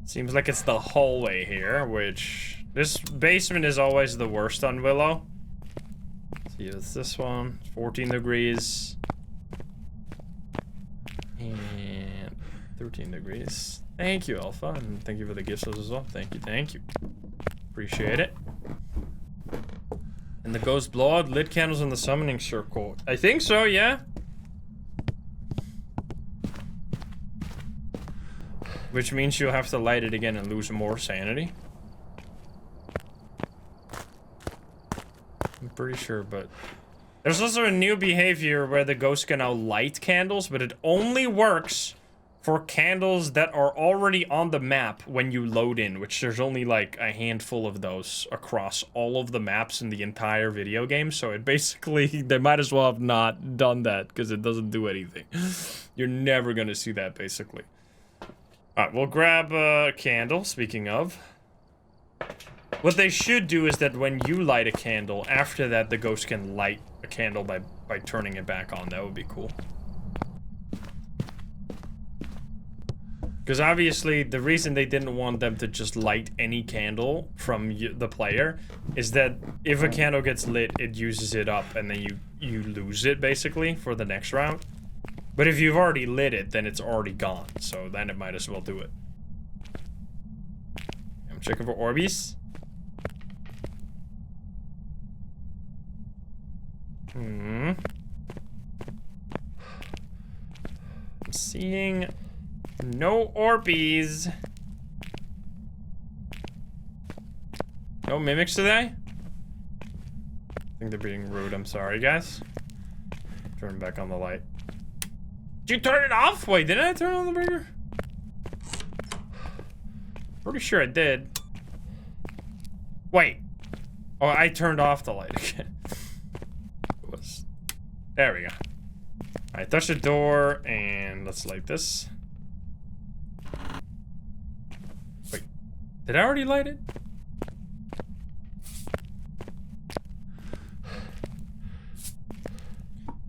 A: Seems like it's the hallway here, which... This basement is always the worst on Willow. See, it's this one. 14 degrees. And 13 degrees. Thank you, Alpha, and thank you for the gifts as well. Thank you, thank you. Appreciate it. And the ghost blowout lit candles in the summoning circle. I think so, yeah. Which means you'll have to light it again and lose more sanity. I'm pretty sure, but... There's also a new behavior where the ghost can now light candles, but it only works for candles that are already on the map when you load in, which there's only like a handful of those across all of the maps in the entire video game. So it basically, they might as well have not done that because it doesn't do anything. You're never gonna see that, basically. All right, we'll grab a candle, speaking of. What they should do is that when you light a candle, after that the ghost can light a candle by turning it back on. That would be cool. Because obviously, the reason they didn't want them to just light any candle from the player is that if a candle gets lit, it uses it up, and then you lose it, basically, for the next round. But if you've already lit it, then it's already gone, so then it might as well do it. I'm checking for Orbeez. I'm seeing... No Orbeez. No mimics today? I think they're being rude. I'm sorry, guys. Turn back on the light. Did you turn it off? Wait, didn't I turn on the breaker? Pretty sure I did. Wait. Oh, I turned off the light again. It was... There we go. Alright, touch the door, and let's light this. Wait, did I already light it?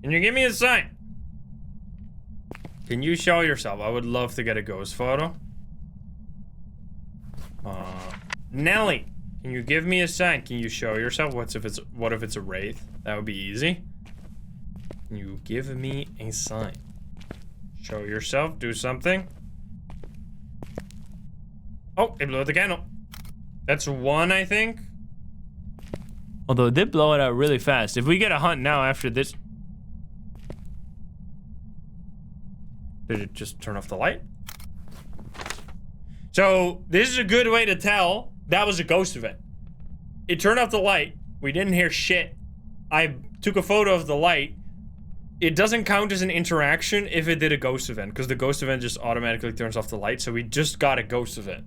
A: Can you give me a sign? Can you show yourself? I would love to get a ghost photo. Nelly, can you give me a sign? Can you show yourself? What if it's a wraith? That would be easy. Can you give me a sign? Show yourself, do something. Oh, it blew out the candle. That's one, I think. Although it did blow it out really fast. If we get a hunt now after this... Did it just turn off the light? So, this is a good way to tell that was a ghost event. It turned off the light. We didn't hear shit. I took a photo of the light. It doesn't count as an interaction if it did a ghost event, because the ghost event just automatically turns off the light, so we just got a ghost event,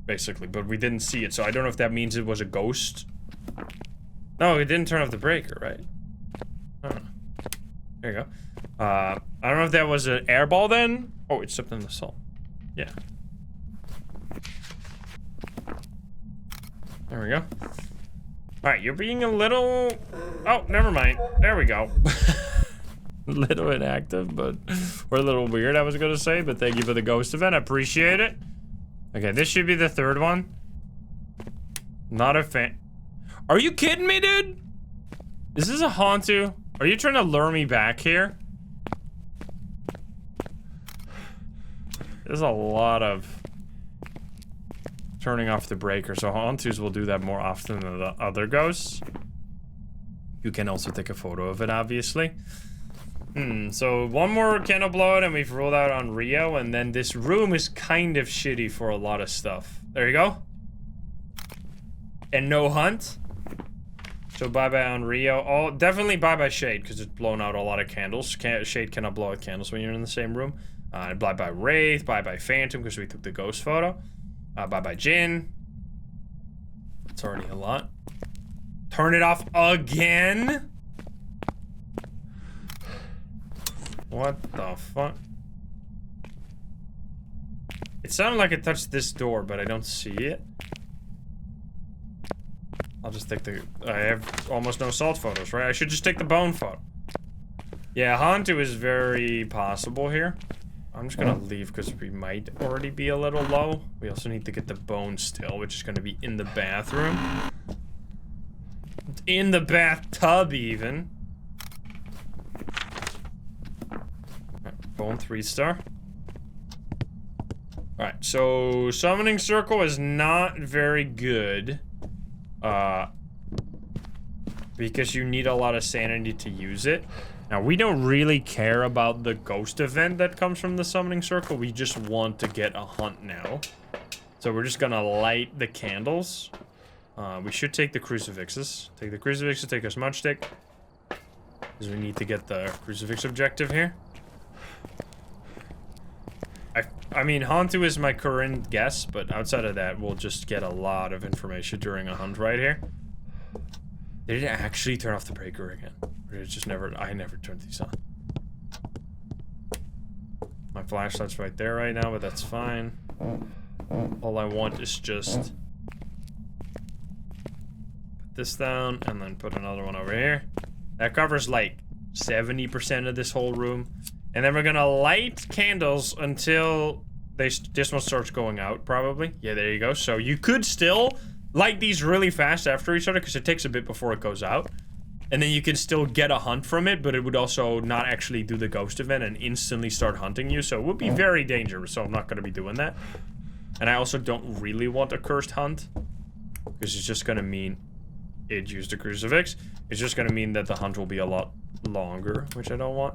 A: basically, but we didn't see it, so I don't know if that means it was a ghost. No, it didn't turn off the breaker, right? I don't know. There you go. I don't know if that was an airball then. Oh, it stepped in the salt. Yeah. There we go. Alright, you're being a little... Oh, never mind. There we go. A little inactive, but... Or a little weird, I was gonna say, but thank you for the ghost event. I appreciate it. Okay, this should be the third one. Not a fan. Are you kidding me, dude? Is this a hantu? Are you trying to lure me back here? There's a lot of turning off the breaker, so hunters will do that more often than the other ghosts. You can also take a photo of it, obviously. So one more candle blowout and we've ruled out on Rio, and then this room is kind of shitty for a lot of stuff. There you go. And no hunt. So bye-bye on Rio. Oh, definitely bye-bye Shade, because it's blown out a lot of candles. Shade cannot blow out candles when you're in the same room. Bye-bye Wraith, bye-bye Phantom, because we took the ghost photo. Bye-bye Jinn. It's already a lot. Turn it off again? What the fuck? It sounded like it touched this door, but I don't see it. I'll just take the... I have almost no salt photos, right? I should just take the bone photo. Yeah, hantu is very possible here. I'm just gonna leave because we might already be a little low. We also need to get the bone still, which is gonna be in the bathroom. In the bathtub, even. Right, bone 3-star. Alright, so summoning circle is not very good. Because you need a lot of sanity to use it. Now, we don't really care about the ghost event that comes from the summoning circle. We just want to get a hunt now. So we're just gonna light the candles. We should take the crucifixes. Take the crucifixes, take a smudge stick. Because we need to get the crucifix objective here. I mean, hantu is my current guess, but outside of that, we'll just get a lot of information during a hunt right here. Did it actually turn off the breaker again? Or did it just never... I never turned these on. My flashlight's right there right now, but that's fine. All I want is just... put this down, and then put another one over here. That covers, like, 70% of this whole room. And then we're gonna light candles until this one starts going out, probably. Yeah, there you go. So you could still light these really fast after each other, because it takes a bit before it goes out. And then you can still get a hunt from it, but it would also not actually do the ghost event and instantly start hunting you. So it would be very dangerous, so I'm not gonna be doing that. And I also don't really want a cursed hunt, because it's just gonna mean it used a crucifix. It's just gonna mean that the hunt will be a lot longer, which I don't want.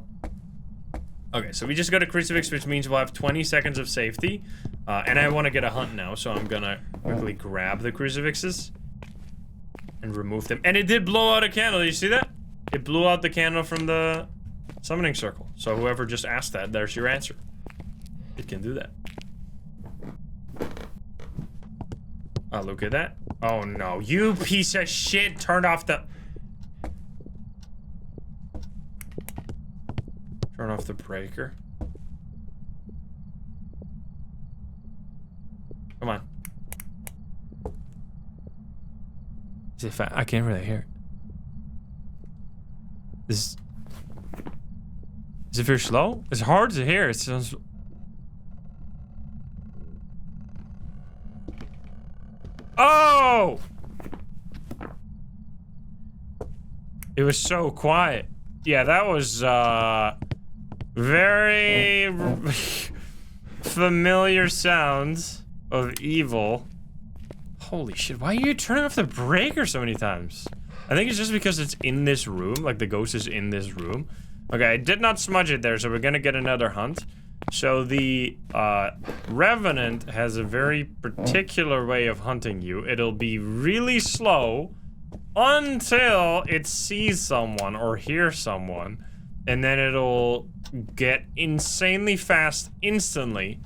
A: Okay, so we just got a crucifix, which means we'll have 20 seconds of safety. And I want to get a hunt now, so I'm gonna quickly grab the crucifixes and remove them. And it did blow out a candle, you see that? It blew out the candle from the summoning circle. So whoever just asked that, there's your answer. It can do that. Oh, look at that. Oh no, you piece of shit turned off the... Turn off the breaker. Come on. Is it I can't really hear it. Is it very slow? It's hard to hear. It sounds... Oh! It was so quiet. Yeah, that was, very familiar sounds of evil. Holy shit, why are you turning off the breaker so many times? I think it's just because it's in this room, like the ghost is in this room. Okay, I did not smudge it there, so we're gonna get another hunt. So the revenant has a very particular way of hunting you. It'll be really slow until it sees someone or hears someone, and then it'll get insanely fast instantly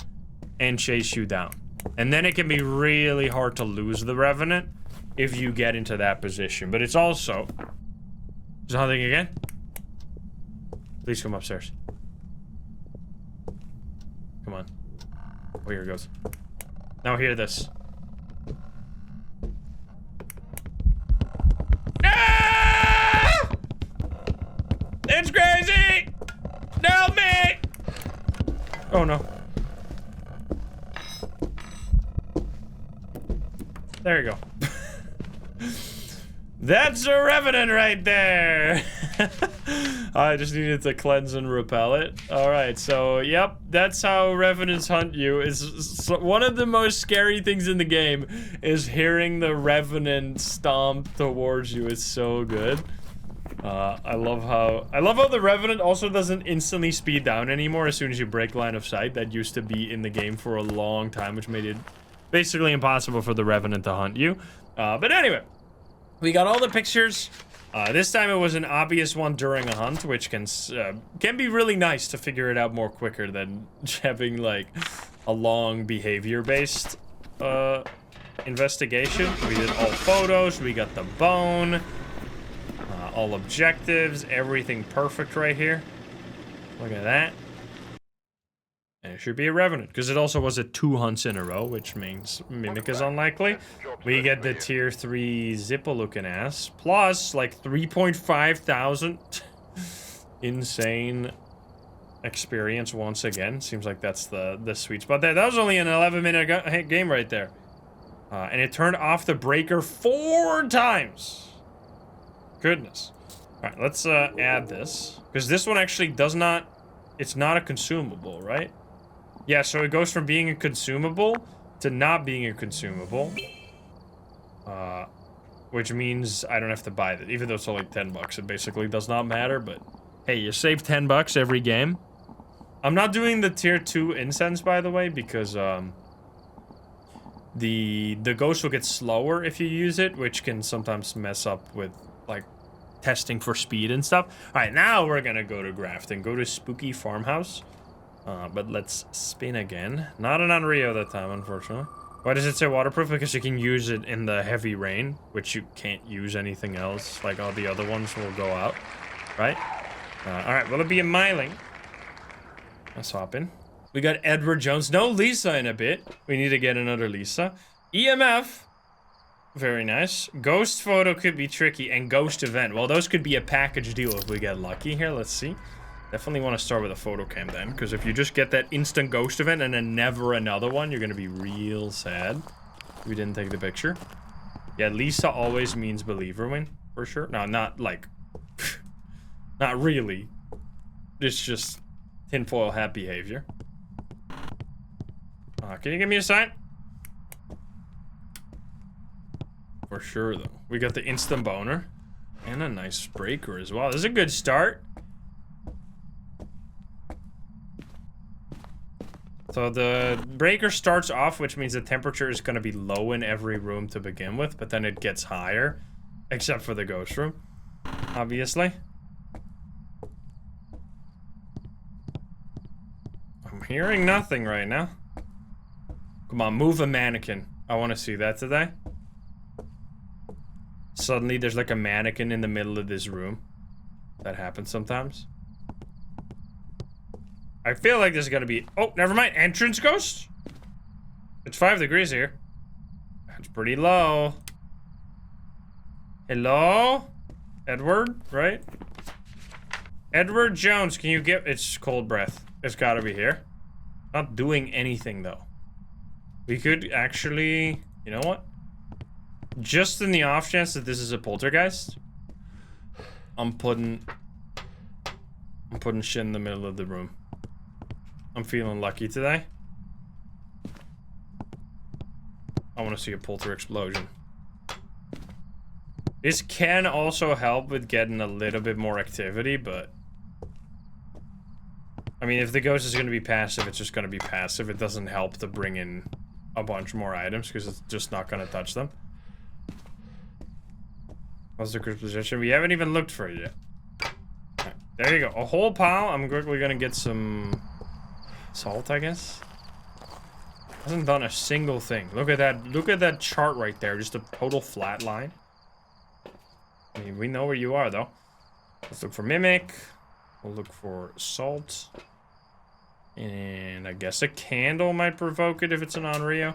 A: and chase you down. And then it can be really hard to lose the revenant if you get into that position. But it's also... Is it hunting again? Please come upstairs. Come on. Oh, here it goes. Now hear this. Ah! It's crazy! Help me! Oh no. There you go. That's a revenant right there. I just needed to cleanse and repel it. All right, so yep, that's how revenants hunt you. Is one of the most scary things in the game is hearing the revenant stomp towards you. It's so good. I love how the revenant also doesn't instantly speed down anymore as soon as you break line of sight. That used to be in the game for a long time, which made it basically impossible for the revenant to hunt you. But anyway, we got all the pictures. This time it was an obvious one during a hunt, which can be really nice to figure it out more quicker than having like a long behavior-based investigation. We did all photos, we got the bone, all objectives, everything perfect right here. Look at that. And it should be a revenant, because it also was 2 hunts in a row, which means mimic is unlikely. We get the tier 3 Zippo looking ass, plus like 3.5 thousand insane experience once again. Seems like that's the sweet spot there. That was only an 11-minute game right there. And it turned off the breaker 4 times. Goodness. All right, let's add this, because this one actually does not, it's not a consumable, right? Yeah, so it goes from being a consumable to not being a consumable. Which means I don't have to buy it, even though it's only 10 bucks. It basically does not matter, but hey, you save 10 bucks every game. I'm not doing the tier 2 incense, by the way, because the ghost will get slower if you use it, which can sometimes mess up with like testing for speed and stuff. All right, now we're gonna go to Grafton, go to Spooky Farmhouse. But let's spin again. Not an Unrio that time, unfortunately. Why does it say waterproof? Because you can use it in the heavy rain, which you can't use anything else. Like all the other ones will go out, right? All right, will it be a miling? Let's hop in. We got Edward Jones. No Lisa in a bit. We need to get another Lisa. EMF. Very nice. Ghost photo could be tricky, and ghost event. Well, those could be a package deal if we get lucky here. Let's see. Definitely want to start with a photo cam then, because if you just get that instant ghost event and then never another one, you're going to be real sad. We didn't take the picture. Yeah, Lisa always means believer win, for sure. No, not like... not really. It's just tinfoil hat behavior. Can you give me a sign? For sure, though. We got the instant boner. And a nice breaker as well. This is a good start. So the breaker starts off, which means the temperature is going to be low in every room to begin with, but then it gets higher, except for the ghost room, obviously. I'm hearing nothing right now. Come on, move a mannequin. I want to see that today. Suddenly there's like a mannequin in the middle of this room. That happens sometimes. I feel like there's gonna be... Oh, never mind. Entrance ghost? It's 5 degrees here. That's pretty low. Hello? Edward, right? Edward Jones, can you get... It's cold breath. It's gotta be here. Not doing anything, though. We could actually... You know what? Just in the off chance that this is a poltergeist, I'm putting shit in the middle of the room. I'm feeling lucky today. I want to see a polter explosion. This can also help with getting a little bit more activity, but... I mean, if the ghost is going to be passive, it's just going to be passive. It doesn't help to bring in a bunch more items, because it's just not going to touch them. What's the correct position? We haven't even looked for it yet. Right, there you go. A whole pile. I'm quickly going to get some... salt, I guess. Hasn't done a single thing. Look at that. Look at that chart right there. Just a total flat line. I mean, we know where you are, though. Let's look for mimic. We'll look for salt. And I guess a candle might provoke it if it's an Onryo.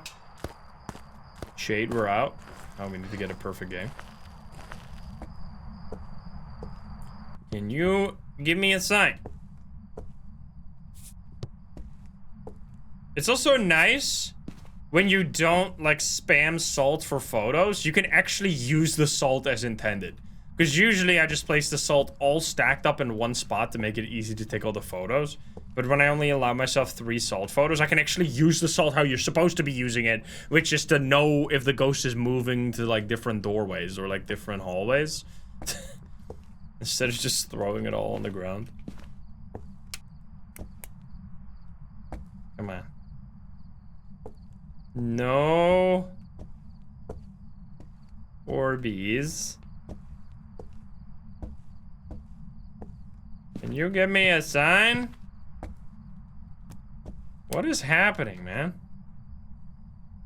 A: Shade, we're out. Oh, we need to get a perfect game. Can you give me a sign? It's also nice when you don't like spam salt for photos. You can actually use the salt as intended. Because usually I just place the salt all stacked up in one spot to make it easy to take all the photos. But when I only allow myself 3 salt photos, I can actually use the salt how you're supposed to be using it, which is to know if the ghost is moving to like different doorways or like different hallways. Instead of just throwing it all on the ground. Come on. No. Orbeez. Can you give me a sign? What is happening, man?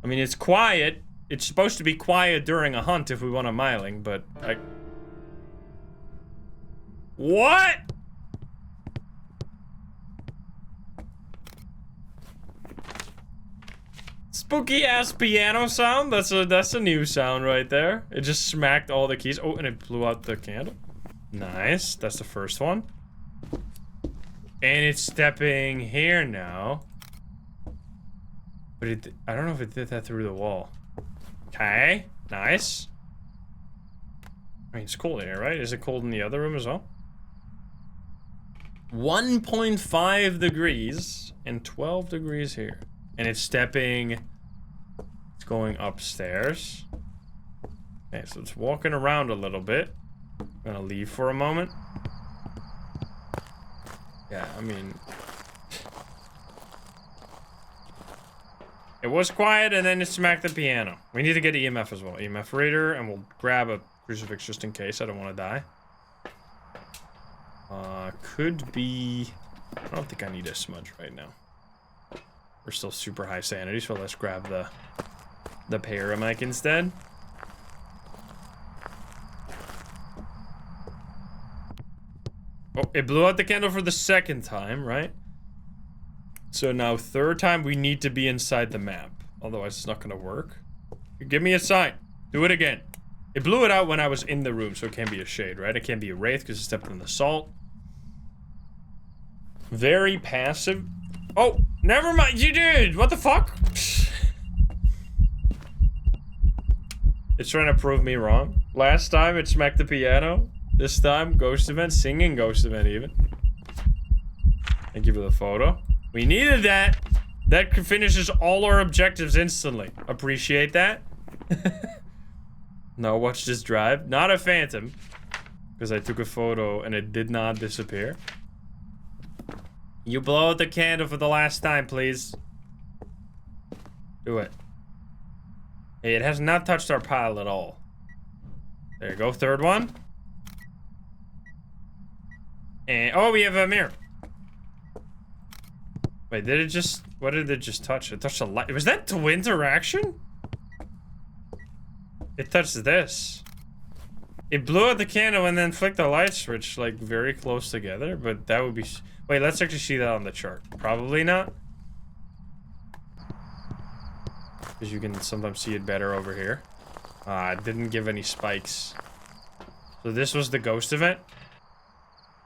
A: I mean, it's quiet. It's supposed to be quiet during a hunt if we want a miling, but I... What? Spooky ass piano sound. That's a new sound right there. It just smacked all the keys. Oh, and it blew out the candle. Nice. That's the first one. And it's stepping here now. But I don't know if it did that through the wall. Okay. Nice. I mean, it's cold in here, right? Is it cold in the other room as well? 1.5 degrees and 12 degrees here. And it's stepping. It's going upstairs. Okay, so it's walking around a little bit. I'm gonna leave for a moment. Yeah, I mean... It was quiet and then it smacked the piano. We need to get EMF as well. EMF reader, and we'll grab a crucifix just in case. I don't want to die. Could be... I don't think I need a smudge right now. We're still super high sanity, so let's grab the paramic instead. Oh, it blew out the candle for the second time, right? So now third time we need to be inside the map. Otherwise it's not gonna work. Give me a sign. Do it again. It blew it out when I was in the room, so it can't be a shade, right? It can't be a wraith because it stepped in the salt. Very passive. Oh, never mind. You did. What the fuck? It's trying to prove me wrong. Last time it smacked the piano. This time, ghost event, singing ghost event even. Thank you for the photo. We needed that. That finishes all our objectives instantly. Appreciate that. Now watch this drive. Not a phantom. Because I took a photo and it did not disappear. You blow out the candle for the last time, please. Do it. Hey, it has not touched our pile at all. There you go, third one. And, oh, we have a mirror. Wait, did it just, what did it just touch? It touched a light. Was that to interaction? It touched this. It blew out the candle and then flicked the light switch, like, very close together, but that would be... Wait, let's actually see that on the chart. Probably not. Because you can sometimes see it better over here. It didn't give any spikes. So this was the ghost event.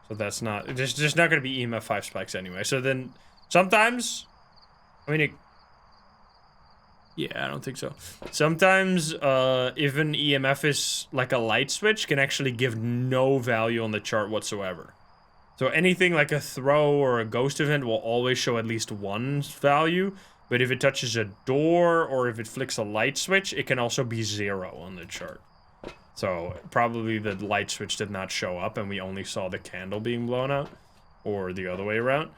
A: So that's not... There's just not going to be EMF 5 spikes anyway. So then, sometimes... I mean, it... Yeah, I don't think so. Sometimes, even EMF is like a light switch can actually give no value on the chart whatsoever. So anything like a throw or a ghost event will always show at least one value. But if it touches a door or if it flicks a light switch, it can also be 0 on the chart. So probably the light switch did not show up and we only saw the candle being blown out. Or the other way around.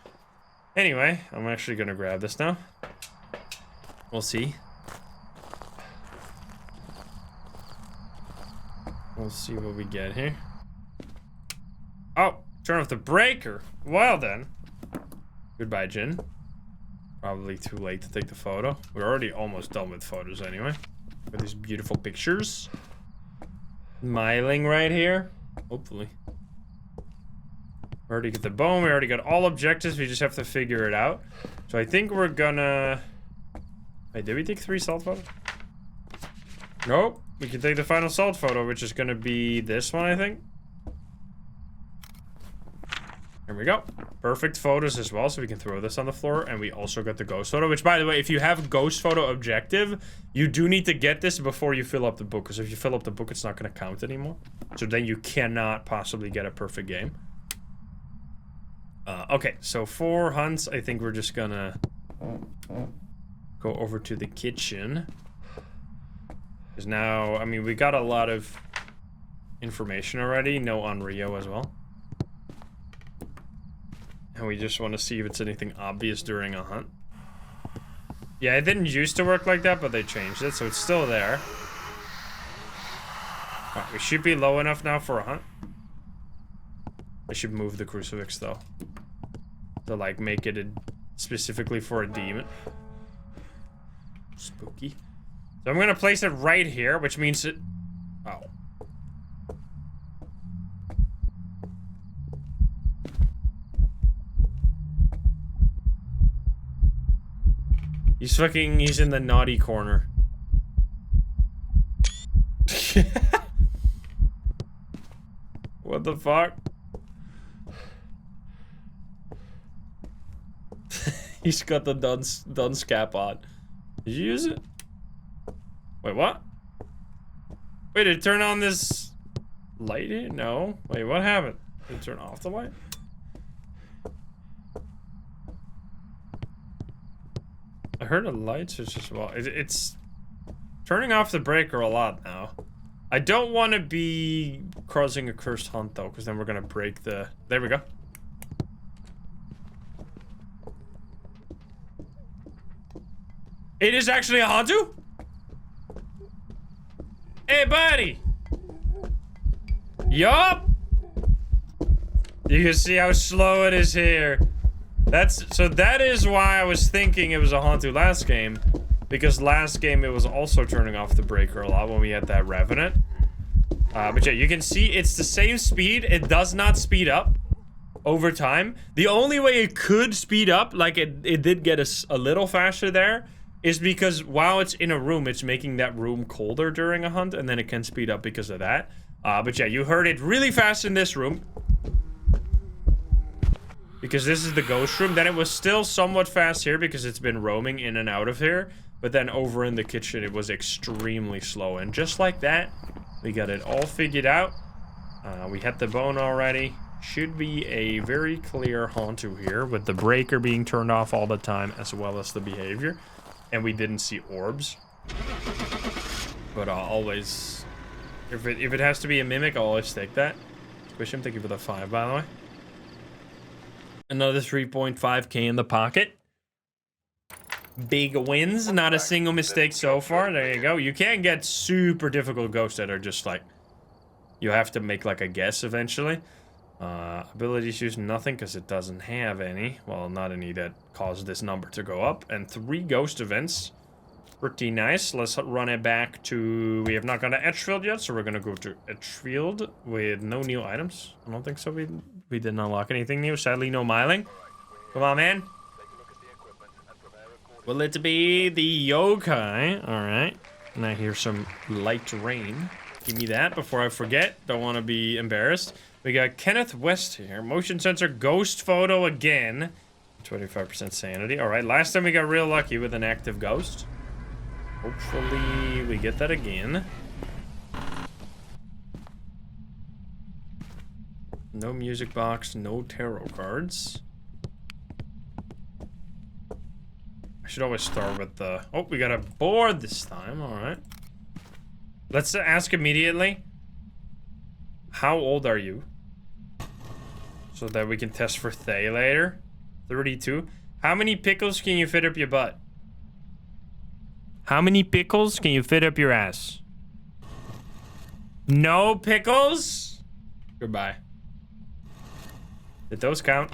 A: Anyway, I'm actually going to grab this now. We'll see. We'll see what we get here. Oh, turn off the breaker. Well then. Goodbye, Jin. Probably too late to take the photo. We're already almost done with photos anyway. With these beautiful pictures. Smiling right here. Hopefully. We already got the bone. We already got all objectives. We just have to figure it out. So I think we're gonna... Wait, did we take 3 salt photos? Nope. We can take the final salt photo, which is gonna be this one, I think. There we go. Perfect photos as well, so we can throw this on the floor. And we also got the ghost photo, which, by the way, if you have ghost photo objective, you do need to get this before you fill up the book. Because if you fill up the book, it's not going to count anymore. So then you cannot possibly get a perfect game. Okay, so for hunts, I think we're just gonna go over to the kitchen. Because now, I mean, we got a lot of information already. No on Rio as well. And we just want to see if it's anything obvious during a hunt. Yeah, it didn't used to work like that, but they changed it, so it's still there. Alright, we should be low enough now for a hunt. I should move the crucifix, though. To, like, make it specifically for a demon. Spooky. So I'm gonna place it right here, which means it... Oh. He's in the naughty corner. What the fuck? He's got the dunce cap on. Did you use it? Wait, what? Wait, did it turn on this light here? No. Wait, what happened? Did it turn off the light? I heard a light switch as well. It's turning off the breaker a lot now. I don't want to be causing a cursed hunt though, because then we're gonna break the... There we go. It is actually a hantu? Hey, buddy! Yup! You can see how slow it is here. So that is why I was thinking it was a hantu last game. Because last game it was also turning off the breaker a lot when we had that revenant. But yeah, you can see it's the same speed. It does not speed up over time. The only way it could speed up, like it did get a little faster there, is because while it's in a room, it's making that room colder during a hunt, and then it can speed up because of that. But yeah, you heard it really fast in this room. Because this is the ghost room. Then it was still somewhat fast here because it's been roaming in and out of here. But then over in the kitchen, it was extremely slow. And just like that, we got it all figured out. We had the bone already. Should be a very clear hantu here with the breaker being turned off all the time as well as the behavior. And we didn't see orbs. But always, if it has to be a mimic, I'll always take that. Squishim, thank you for the 5, by the way. Another 3.5k in the pocket. Big wins, not a single mistake so far. There you go. You can get super difficult ghosts that are just like, you have to make like a guess eventually. Abilities use nothing because it doesn't have any. Well, not any that caused this number to go up. And 3 ghost events. Pretty nice. Let's run it back to... We have not gone to Edgefield yet, so we're going to go to Edgefield with no new items. I don't think so. We didn't unlock anything new. Sadly, no miling. Come on, man. Will it be the yokai? Alright. And I hear some light rain. Give me that before I forget. Don't want to be embarrassed. We got Kenneth West here. Motion sensor ghost photo again. 25% sanity. Alright, last time we got real lucky with an active ghost. Hopefully we get that again. No music box, no tarot cards. I should always start with the... Oh, we got a board this time. Alright. Let's ask immediately. How old are you? So that we can test for Thay later. 32. How many pickles can you fit up your butt? How many pickles can you fit up your ass? No pickles? Goodbye. Did those count?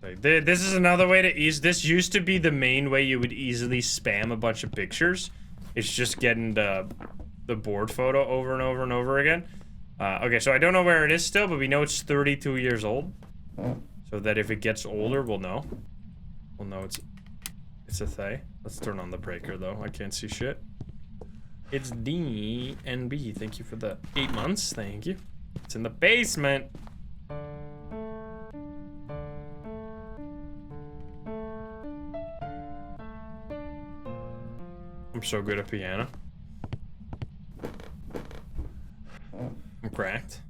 A: This is another way to ease. This used to be the main way you would easily spam a bunch of pictures. It's just getting the board photo over and over and over again. Okay, so I don't know where it is still, but we know it's 32 years old. So that if it gets older, we'll know. We'll know it's a Thay. Let's turn on the breaker, though. I can't see shit. It's DNB. Thank you for the 8 months. Thank you. It's in the basement. so good at piano. I'm cracked.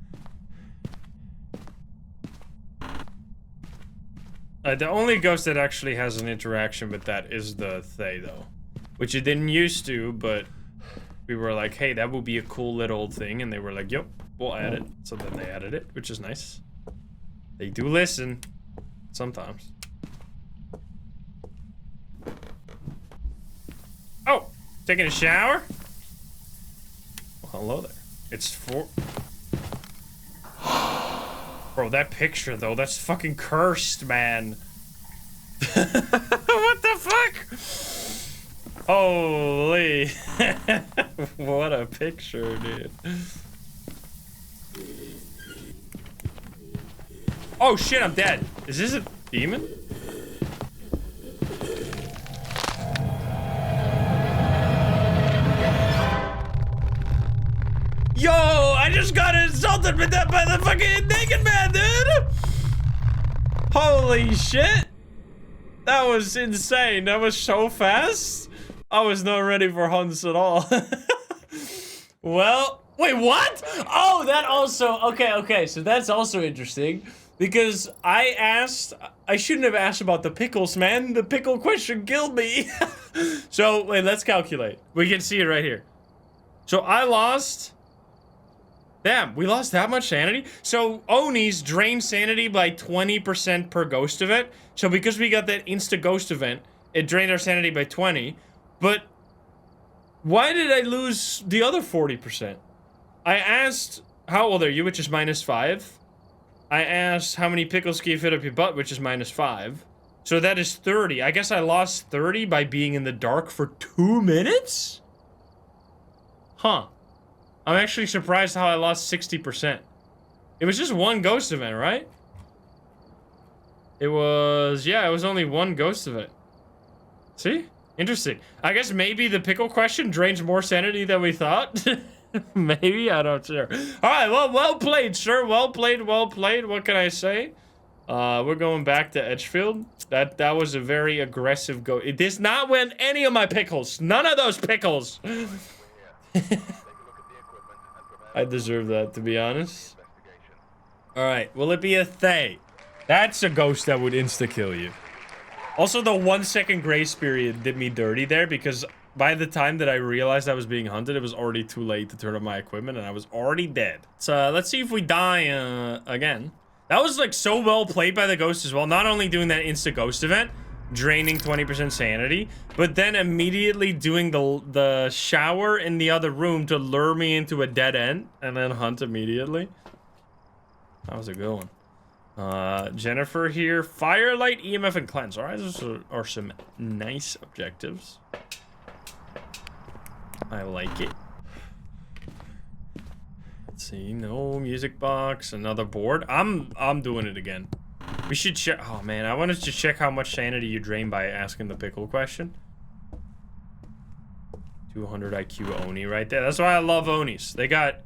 A: The only ghost that actually has an interaction with that is the Thay, though. Which it didn't used to, but we were like, hey, that would be a cool little thing. And they were like, yep, we'll add it. So then they added it, which is nice. They do listen. Sometimes. Oh, taking a shower? Well, hello there. It's for... Bro, that picture, though, that's fucking cursed, man. What the fuck? Holy. What a picture, dude. Oh, shit, I'm dead. Is this a demon? Yo, I just got insulted by the fucking naked man, dude! Holy shit! That was insane. That was so fast. I was not ready for hunts at all. Well, wait, what? Oh, that also, okay, so that's also interesting. Because I shouldn't have asked about the pickles, man. The pickle question killed me. So, wait, let's calculate. We can see it right here. So I lost... Damn, we lost that much sanity? So, Onis drain sanity by 20% per ghost event. So, because we got that insta-ghost event, it drained our sanity by 20. But, why did I lose the other 40%? I asked, how old are you, which is -5. I asked, how many pickles can you fit up your butt, which is -5. So, that is 30. I guess I lost 30 by being in the dark for 2 minutes? Huh. I'm actually surprised how I lost 60%. It was just one ghost event, right? It was, yeah, it was only one ghost event. See? Interesting. I guess maybe the pickle question drains more sanity than we thought. Maybe, I don't know. All right, well played, sir. Well played, well played. What can I say? We're going back to Edgefield. That was a very aggressive go. It does not win any of my pickles. None of those pickles. I deserve that, to be honest. Alright, will it be a Thay? That's a ghost that would insta-kill you. Also, the 1 second grace period did me dirty there, because by the time that I realized I was being hunted, it was already too late to turn on my equipment, and I was already dead. So, let's see if we die, again. That was, like, so well played by the ghost as well. Not only doing that insta-ghost event, draining 20% sanity, but then immediately doing the shower in the other room to lure me into a dead end and then hunt immediately. That was a good one. Jennifer here. Firelight, EMF, and cleanse. Alright, those are some nice objectives. I like it. Let's see. No music box. Another board. I'm doing it again. We should check. Oh man, I wanted to check how much sanity you drain by asking the pickle question. 200 IQ Oni right there. That's why I love Onis. They got...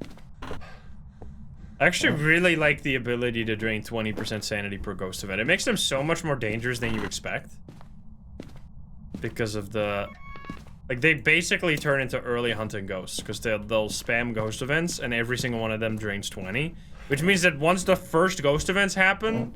A: I actually really like the ability to drain 20% sanity per ghost event. It makes them so much more dangerous than you expect. Because of the... Like, they basically turn into early hunting ghosts. Because they'll spam ghost events, and every single one of them drains 20. Which means that once the first ghost events happen...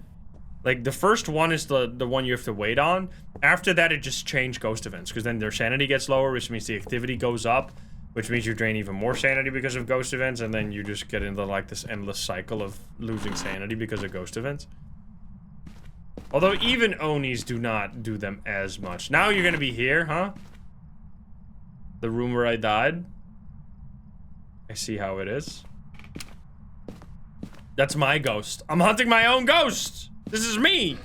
A: Like, the first one is the one you have to wait on. After that, it just changed ghost events. Because then their sanity gets lower, which means the activity goes up. Which means you drain even more sanity because of ghost events. And then you just get into, like, this endless cycle of losing sanity because of ghost events. Although, even Onis do not do them as much. Now you're gonna be here, huh? The room where I died. I see how it is. That's my ghost. I'm hunting my own ghost! This is me!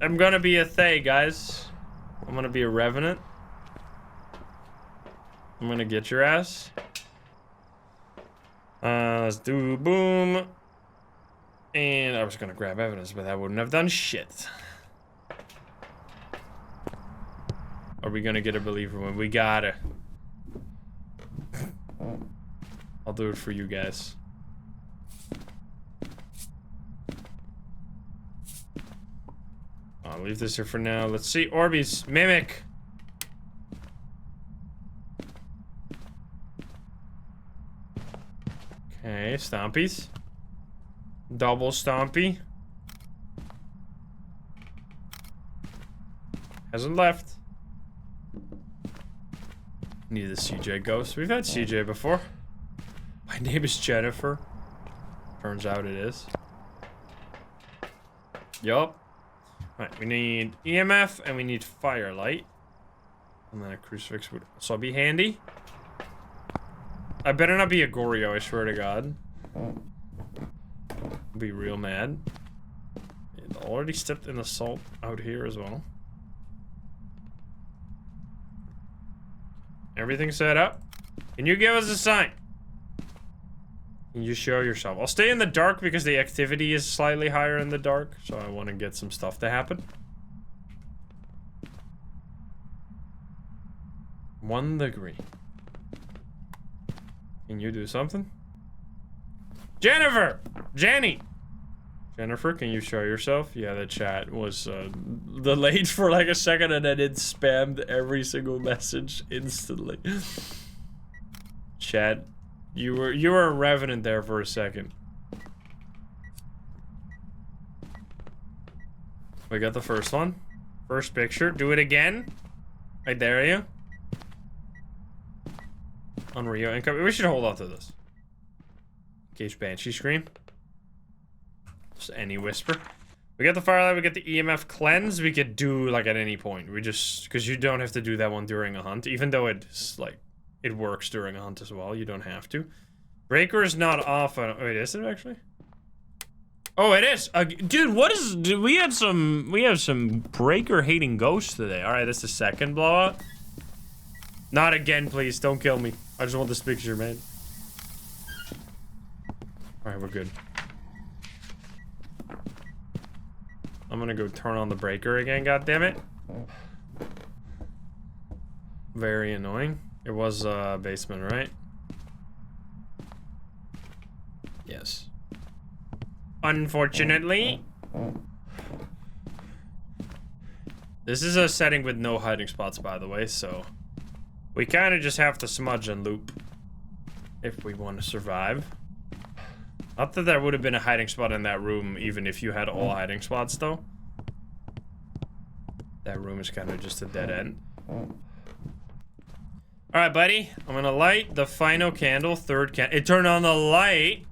A: I'm gonna be a Thay, guys. I'm gonna be a revenant. I'm gonna get your ass. Let's do boom. And I was gonna grab evidence, but that wouldn't have done shit. Are we gonna get a believer when we gotta? I'll do it for you guys. I'll leave this here for now. Let's see. Orbeez. Mimic. Okay, Stompies. Double Stompy. Hasn't left. Need the CJ ghost. We've had CJ before. My name is Jennifer. Turns out it is. Yup. Right, we need EMF and we need firelight. And then a crucifix would also be handy. I better not be a Goryo, I swear to God. I'll be real mad. It already stepped in assault out here as well. Everything set up. Can you give us a sign? Can you show yourself? I'll stay in the dark because the activity is slightly higher in the dark. So I want to get some stuff to happen. 1 degree. Can you do something? Jennifer! Jenny! Jennifer, can you show yourself? Yeah, the chat was delayed for like a second and then it spammed every single message instantly. Chat, you were a revenant there for a second. We got the first one. First picture. Do it again. I dare you. On Rio income. We should hold on to this. In case Banshee scream. Just any whisper. We got the firelight, we get the EMF cleanse. We could do like at any point. We just, because you don't have to do that one during a hunt, even though it's like, it works during a hunt as well. You don't have to. Breaker is not off on, wait, is it actually? Oh, it is. Dude, what is, dude, we have some breaker hating ghosts today. All right, that's the second blowout. Not again, please. Don't kill me. I just want this picture, man. All right, we're good. I'm gonna go turn on the breaker again, goddammit. Very annoying. It was basement, right? Yes. Unfortunately. This is a setting with no hiding spots, by the way, so we kind of just have to smudge and loop if we want to survive. Not that there would have been a hiding spot in that room, even if you had all hiding spots, though. That room is kind of just a dead end. Alright, buddy. I'm gonna light the final candle, third candle. It turned on the light.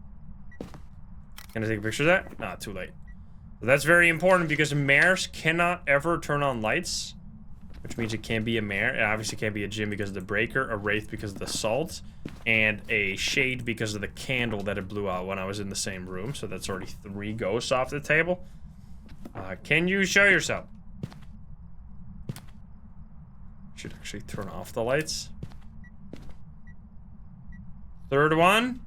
A: Can I take a picture of that? Nah, too late. So that's very important because mares cannot ever turn on lights. Which means it can't be a mare. It obviously can't be a Jinn because of the breaker, a wraith because of the salt, and a shade because of the candle that it blew out when I was in the same room. So that's already 3 ghosts off the table. Can you show yourself? Should actually turn off the lights. Third one.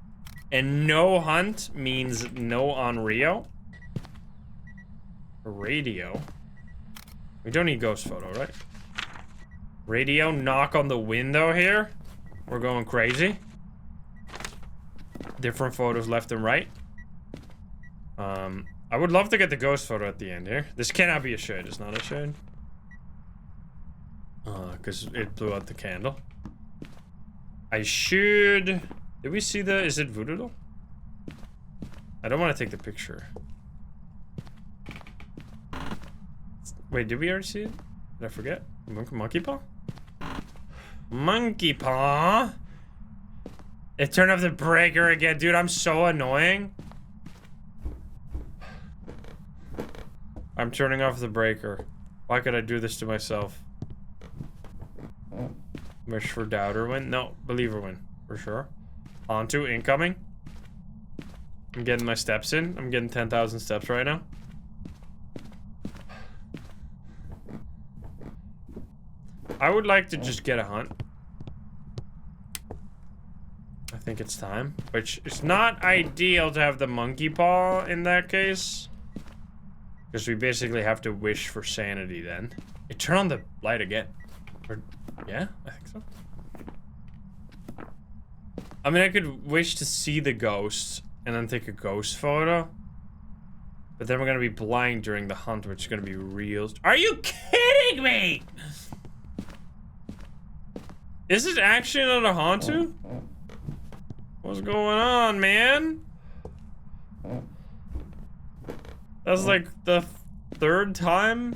A: And no hunt means no on Rio. Radio. We don't need ghost photo, right? Radio, knock on the window here. We're going crazy. Different photos left and right. I would love to get the ghost photo at the end here. This cannot be a shade. It's not a shade. Because it blew out the candle. I should... Did we see the... Is it voodoo doll? I don't want to take the picture. Wait, did we already see it? Did I forget? Monkey paw? Monkey paw? It turned off the breaker again. Dude, I'm so annoying. I'm turning off the breaker. Why could I do this to myself? Wish for doubter win? No, believer win. For sure. Onto incoming. I'm getting my steps in. I'm getting 10,000 steps right now. I would like to just get a hunt. I think it's time. Which is not ideal to have the monkey paw in that case. Because we basically have to wish for sanity then. It turned on the light again. Or, yeah, I think so. I mean, I could wish to see the ghost and then take a ghost photo. But then we're gonna be blind during the hunt, which is gonna be real. Are you kidding me? Is it actually another hantu? What's going on, man? That's like the third time.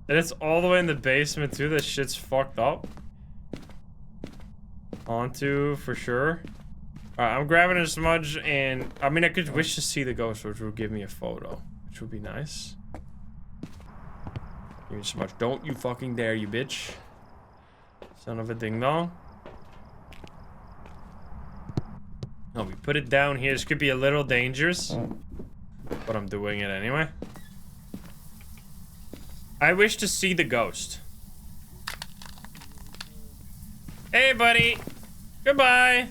A: And it's all the way in the basement too. This shit's fucked up. Hantu for sure. Alright, I'm grabbing a smudge and I mean I could wish to see the ghost, which would give me a photo. Which would be nice. Give me a smudge. Don't you fucking dare, you bitch. Son of a ding dong. Oh, we put it down here. This could be a little dangerous. But I'm doing it anyway. I wish to see the ghost. Hey, buddy. Goodbye.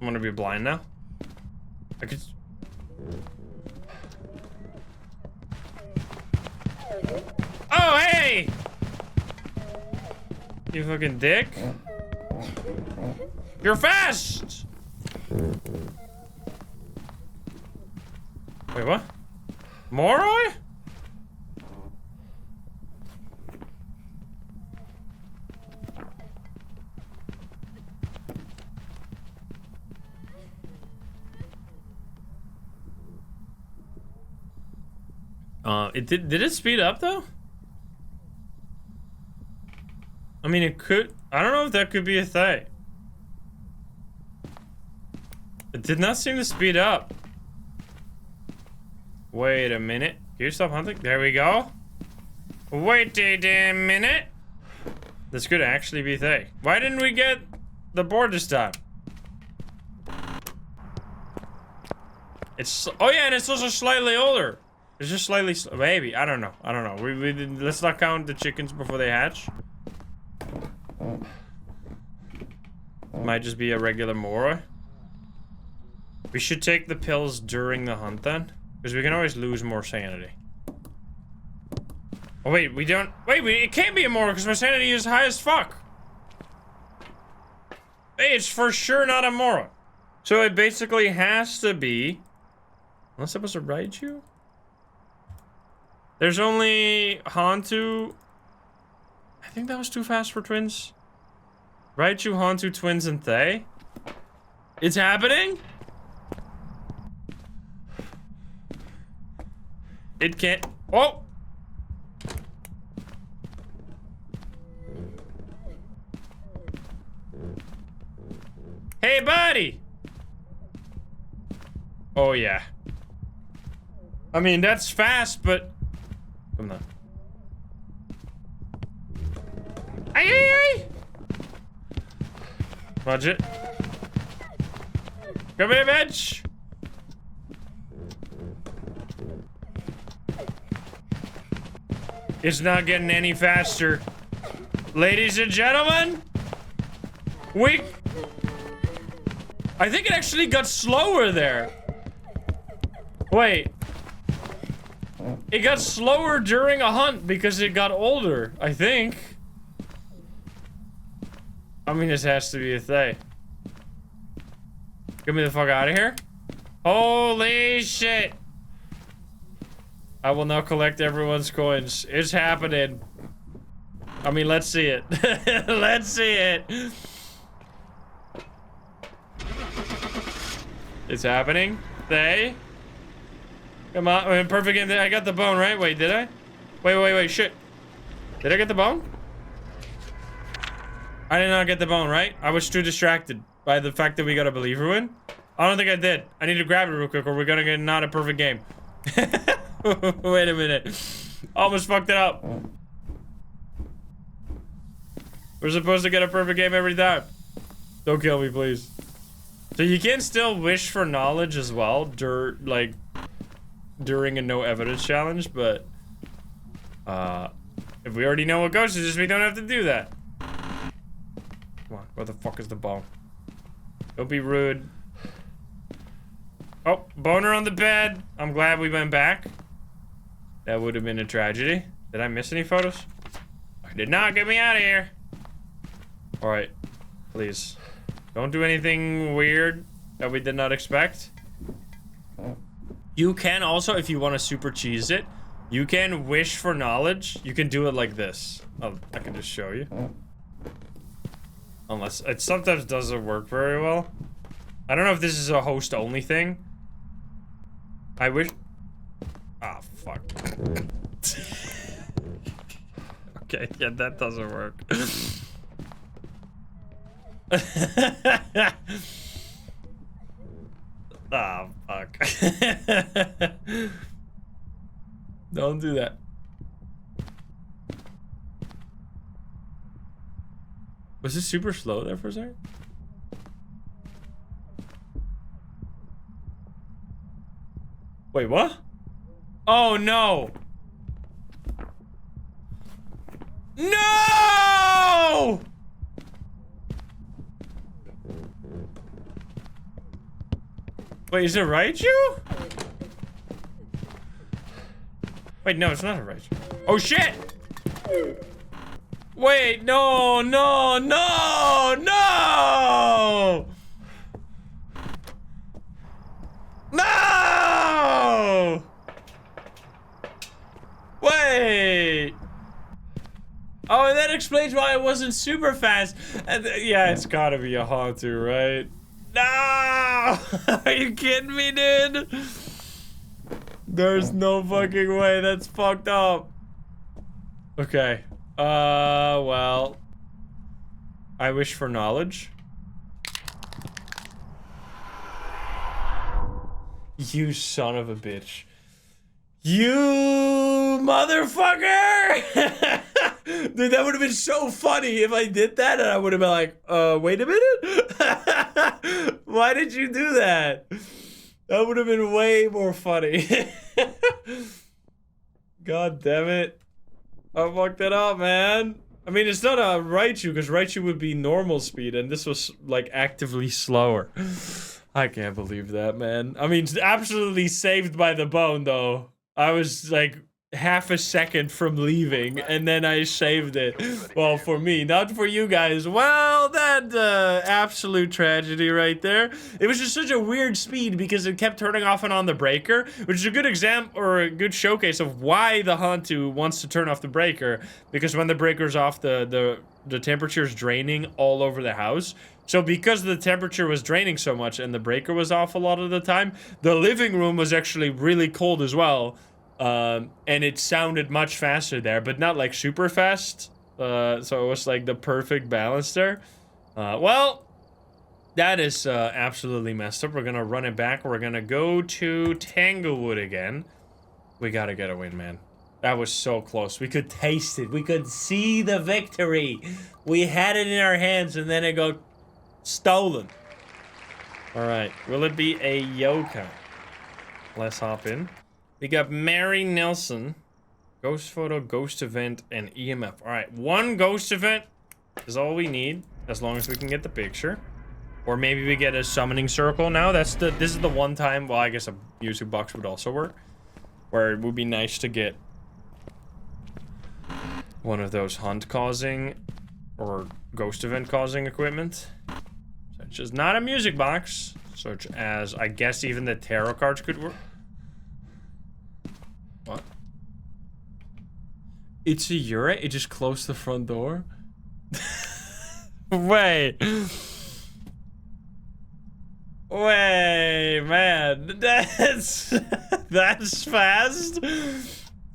A: I'm gonna be blind now. I could... Oh, hey! You fucking dick. You're fast! Wait, what? Moroi? Did it speed up though? I mean, it could. I don't know if that could be a thing. It did not seem to speed up. Wait a minute. Can you stop hunting? There we go. Wait a damn minute. This could actually be a thing. Why didn't we get the board this time? It's. Oh yeah, and it's also slightly older. It's just slightly, maybe. I don't know. I don't know. Let's not count the chickens before they hatch. Might just be a regular moroi. We should take the pills during the hunt then, because we can always lose more sanity. Oh wait, we don't. Wait, it can't be a moroi because my sanity is high as fuck. Hey, it's for sure not a moroi. So it basically has to be, unless it was a Ridgeview. There's only hantu. I think that was too fast for twins. Ridgeview, hantu, twins, and they. It's happening? It can't. Oh! Hey, buddy! Oh, yeah. I mean, that's fast, but... Come on. Ay, ay, ay! Budget. Come here, bitch! It's not getting any faster. Ladies and gentlemen, I think it actually got slower there. Wait. It got slower during a hunt because it got older, I think. I mean, this has to be a thing. Get me the fuck out of here. Holy shit. I will now collect everyone's coins. It's happening. I mean, let's see it. Let's see it. It's happening. Come on. I'm in perfect game. I got the bone, right? Wait, did I? Wait. Shit. Did I get the bone? I did not get the bone, right? I was too distracted by the fact that we got a believer win. I don't think I did. I need to grab it real quick or we're gonna get not a perfect game. Wait a minute. Almost fucked it up. We're supposed to get a perfect game every time. Don't kill me, please. So you can still wish for knowledge as well, during a no evidence challenge, but if we already know what ghost is, we don't have to do that. Come on, where the fuck is the bone? Don't be rude. Oh, boner on the bed. I'm glad we went back. That would have been a tragedy. Did I miss any photos? I did not. Get me out of here. All right, please. Don't do anything weird that we did not expect. You can also, if you want to super cheese it, you can wish for knowledge. You can do it like this. I can just show you. Unless it sometimes doesn't work very well. I don't know if this is a host only thing. I wish. Ah, fuck. Okay, yeah, that doesn't work. Ah, fuck. Don't do that. Was this super slow there for a second? Wait, what? Oh, no! No! Wait, is it Raichu? Wait, no, it's not a Raichu. Oh, shit! Wait, no, no, no, no! No! Wait! Oh, and that explains why it wasn't super fast. Yeah, it's gotta be a hantu, right? No! Are you kidding me, dude? There's no fucking way. That's fucked up. Okay. Well. I wish for knowledge. You son of a bitch. You motherfucker! Dude, that would have been so funny if I did that and I would have been like, wait a minute? Why did you do that? That would have been way more funny. God damn it. I fucked it up, man. I mean, it's not a Raichu, because Raichu would be normal speed, and this was, like, actively slower. I can't believe that, man. I mean, absolutely saved by the bone, though. I was, like, half a second from leaving, and then I saved it. Well, for me, not for you guys. Well, that absolute tragedy right there. It was just such a weird speed because it kept turning off and on the breaker, which is a good example or a good showcase of why the hantu wants to turn off the breaker, because when the breaker's off, the temperature is draining all over the house. So because the temperature was draining so much and the breaker was off a lot of the time, the living room was actually really cold as well. And it sounded much faster there, but not like super fast. So it was like the perfect balance there. Well, that is absolutely messed up. We're gonna run it back. We're gonna go to Tanglewood again. We gotta get a win, man. That was so close. We could taste it. We could see the victory. We had it in our hands and then it got stolen. All right, will it be a Yoka? Let's hop in. We got Mary Nelson, ghost photo, ghost event, and EMF. All right, one ghost event is all we need, as long as we can get the picture. Or maybe we get a summoning circle now. This is the one time, well, I guess a music box would also work, where it would be nice to get one of those hunt causing or ghost event causing equipment. Such as not a music box, such as, I guess even the tarot cards could work. What? It's a Yurei? It just closed the front door? Wait. Wait, man. That's fast?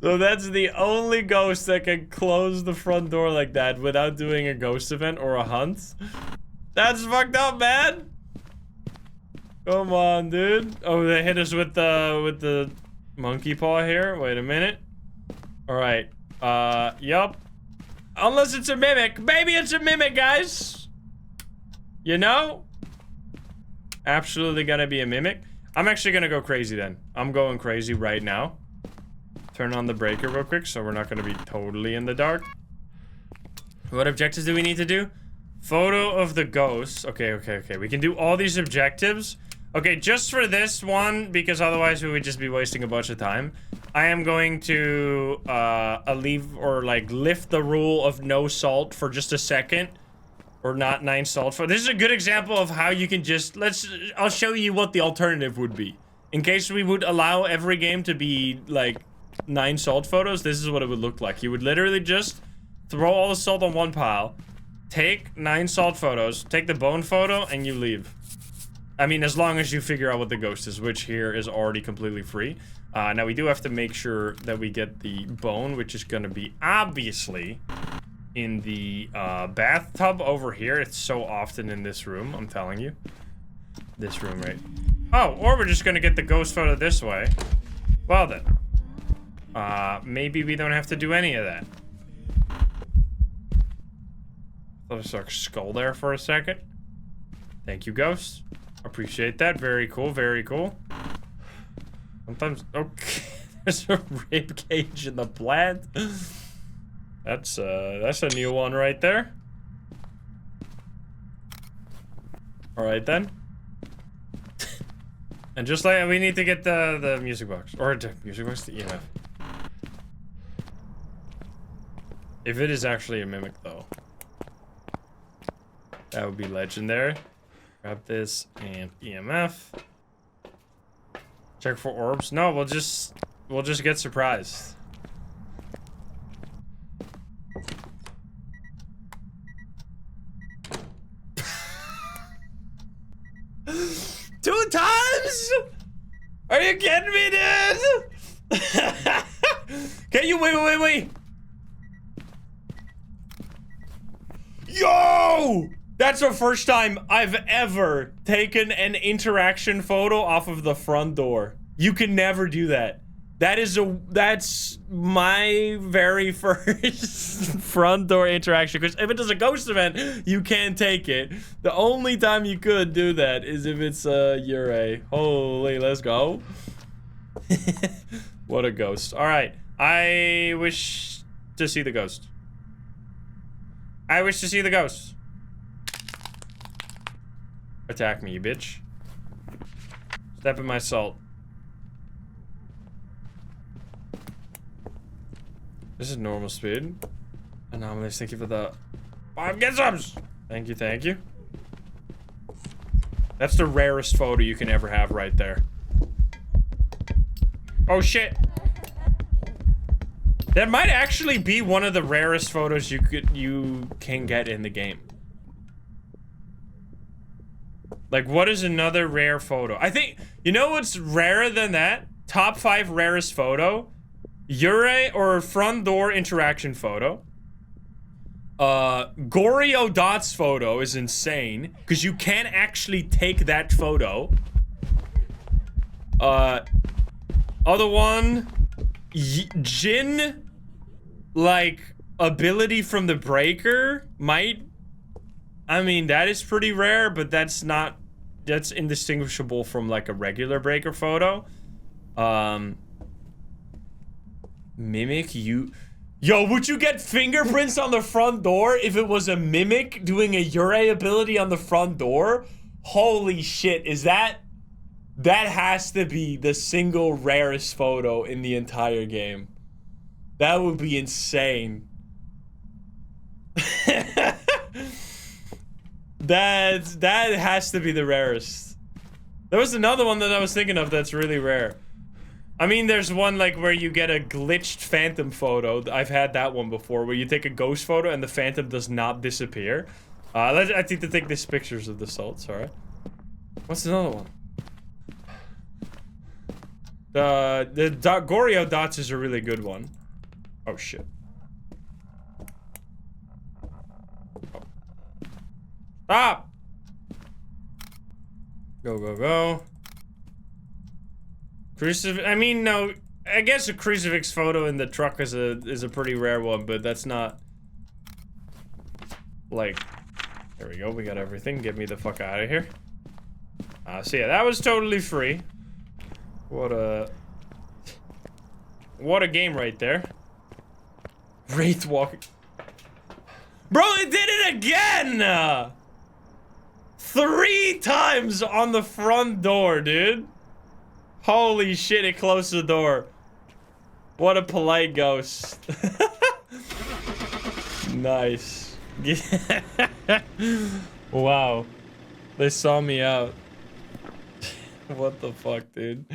A: So that's the only ghost that can close the front door like that without doing a ghost event or a hunt? That's fucked up, man. Come on, dude. Oh, they hit us with the monkey paw here. Wait a minute. All right. Yup. Unless it's a mimic. Maybe it's a mimic, guys. You know? Absolutely gonna be a mimic. I'm actually gonna go crazy then. I'm going crazy right now. Turn on the breaker real quick so we're not gonna be totally in the dark. What objectives do we need to do? Photo of the ghost. Okay. We can do all these objectives. Okay, just for this one, because otherwise we would just be wasting a bunch of time. I am going to lift the rule of no salt for just a second. Or not 9 salt for. This is a good example of how you can just I'll show you what the alternative would be. in case we would allow every game to be like 9 salt photos, this is what it would look like. You would literally just throw all the salt on one pile, take 9 salt photos, take the bone photo, and you leave. I mean, as long as you figure out what the ghost is, which here is already completely free. Now we do have to make sure that we get the bone, which is gonna be obviously in the bathtub over here. It's so often in this room, I'm telling you. This room, right? Oh, or we're just gonna get the ghost photo this way. Well then. Maybe we don't have to do any of that. Thought I saw a skull there for a second. Thank you, ghost. Appreciate that. Very cool, very cool. Sometimes, okay. There's a rib cage in the plant. That's a new one right there. All right then. And just like we need to get the music box or the music box, the EMF. If it is actually a mimic though, that would be legendary. Grab this and EMF. Check for orbs. No, we'll just get surprised. Two times? Are you kidding me, dude? Can you wait? Yo! That's the first time I've ever taken an interaction photo off of the front door. You can never do that. That's my very first front door interaction. Because if it is a ghost event, you can't take it. The only time you could do that is if it's Yurei. Holy, let's go. What a ghost. All right, I wish to see the ghost. I wish to see the ghost. Attack me, you bitch. Step in my salt. This is normal speed. Anomalies, thank you for the 5 get subs. Thank you, thank you. That's the rarest photo you can ever have right there. Oh shit. That might actually be one of the rarest photos you can get in the game. Like, what is another rare photo? I think, you know what's rarer than that? Top 5 rarest photo. Yurei or front door interaction photo. Goryo Dots photo is insane because you can't actually take that photo. Other one, Jin, like ability from the breaker might. I mean, that is pretty rare, but that's indistinguishable from like a regular breaker photo. Mimic, Yo, would you get fingerprints on the front door if it was a mimic doing a Yurei ability on the front door? Holy shit, is that has to be the single rarest photo in the entire game. That would be insane. That has to be the rarest. There was another one that I was thinking of that's really rare. I mean, there's one like where you get a glitched phantom photo. I've had that one before, where you take a ghost photo and the phantom does not disappear. I need to take these pictures of the salt. Sorry. What's another one? The Goryo Dots is a really good one. Oh shit. Oh. Stop! Go. I mean, no, I guess a crucifix photo in the truck is a pretty rare one, but that's not like, there we go, we got everything. Get me the fuck out of here. So yeah, that was totally free. What a game right there. Wraith walking. Bro, it did it again! 3 times on the front door, dude. Holy shit, it closed the door. What a polite ghost. Nice. Wow. They saw me out. What the fuck, dude?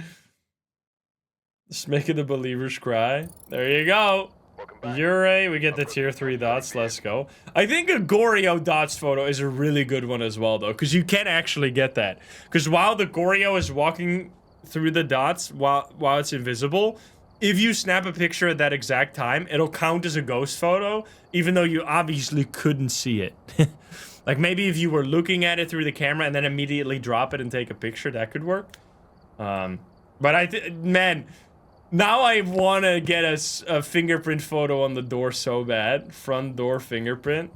A: Just making the believers cry. There you go. Yurei, we get the tier 3 dots. Let's go. I think a Goryo dots photo is a really good one as well, though, because you can actually get that. Because while the Goryo is walking through the dots, while it's invisible, if you snap a picture at that exact time, it'll count as a ghost photo, even though you obviously couldn't see it. Like, maybe if you were looking at it through the camera and then immediately drop it and take a picture, that could work. But man, now I want to get a fingerprint photo on the door so bad. Front door fingerprint.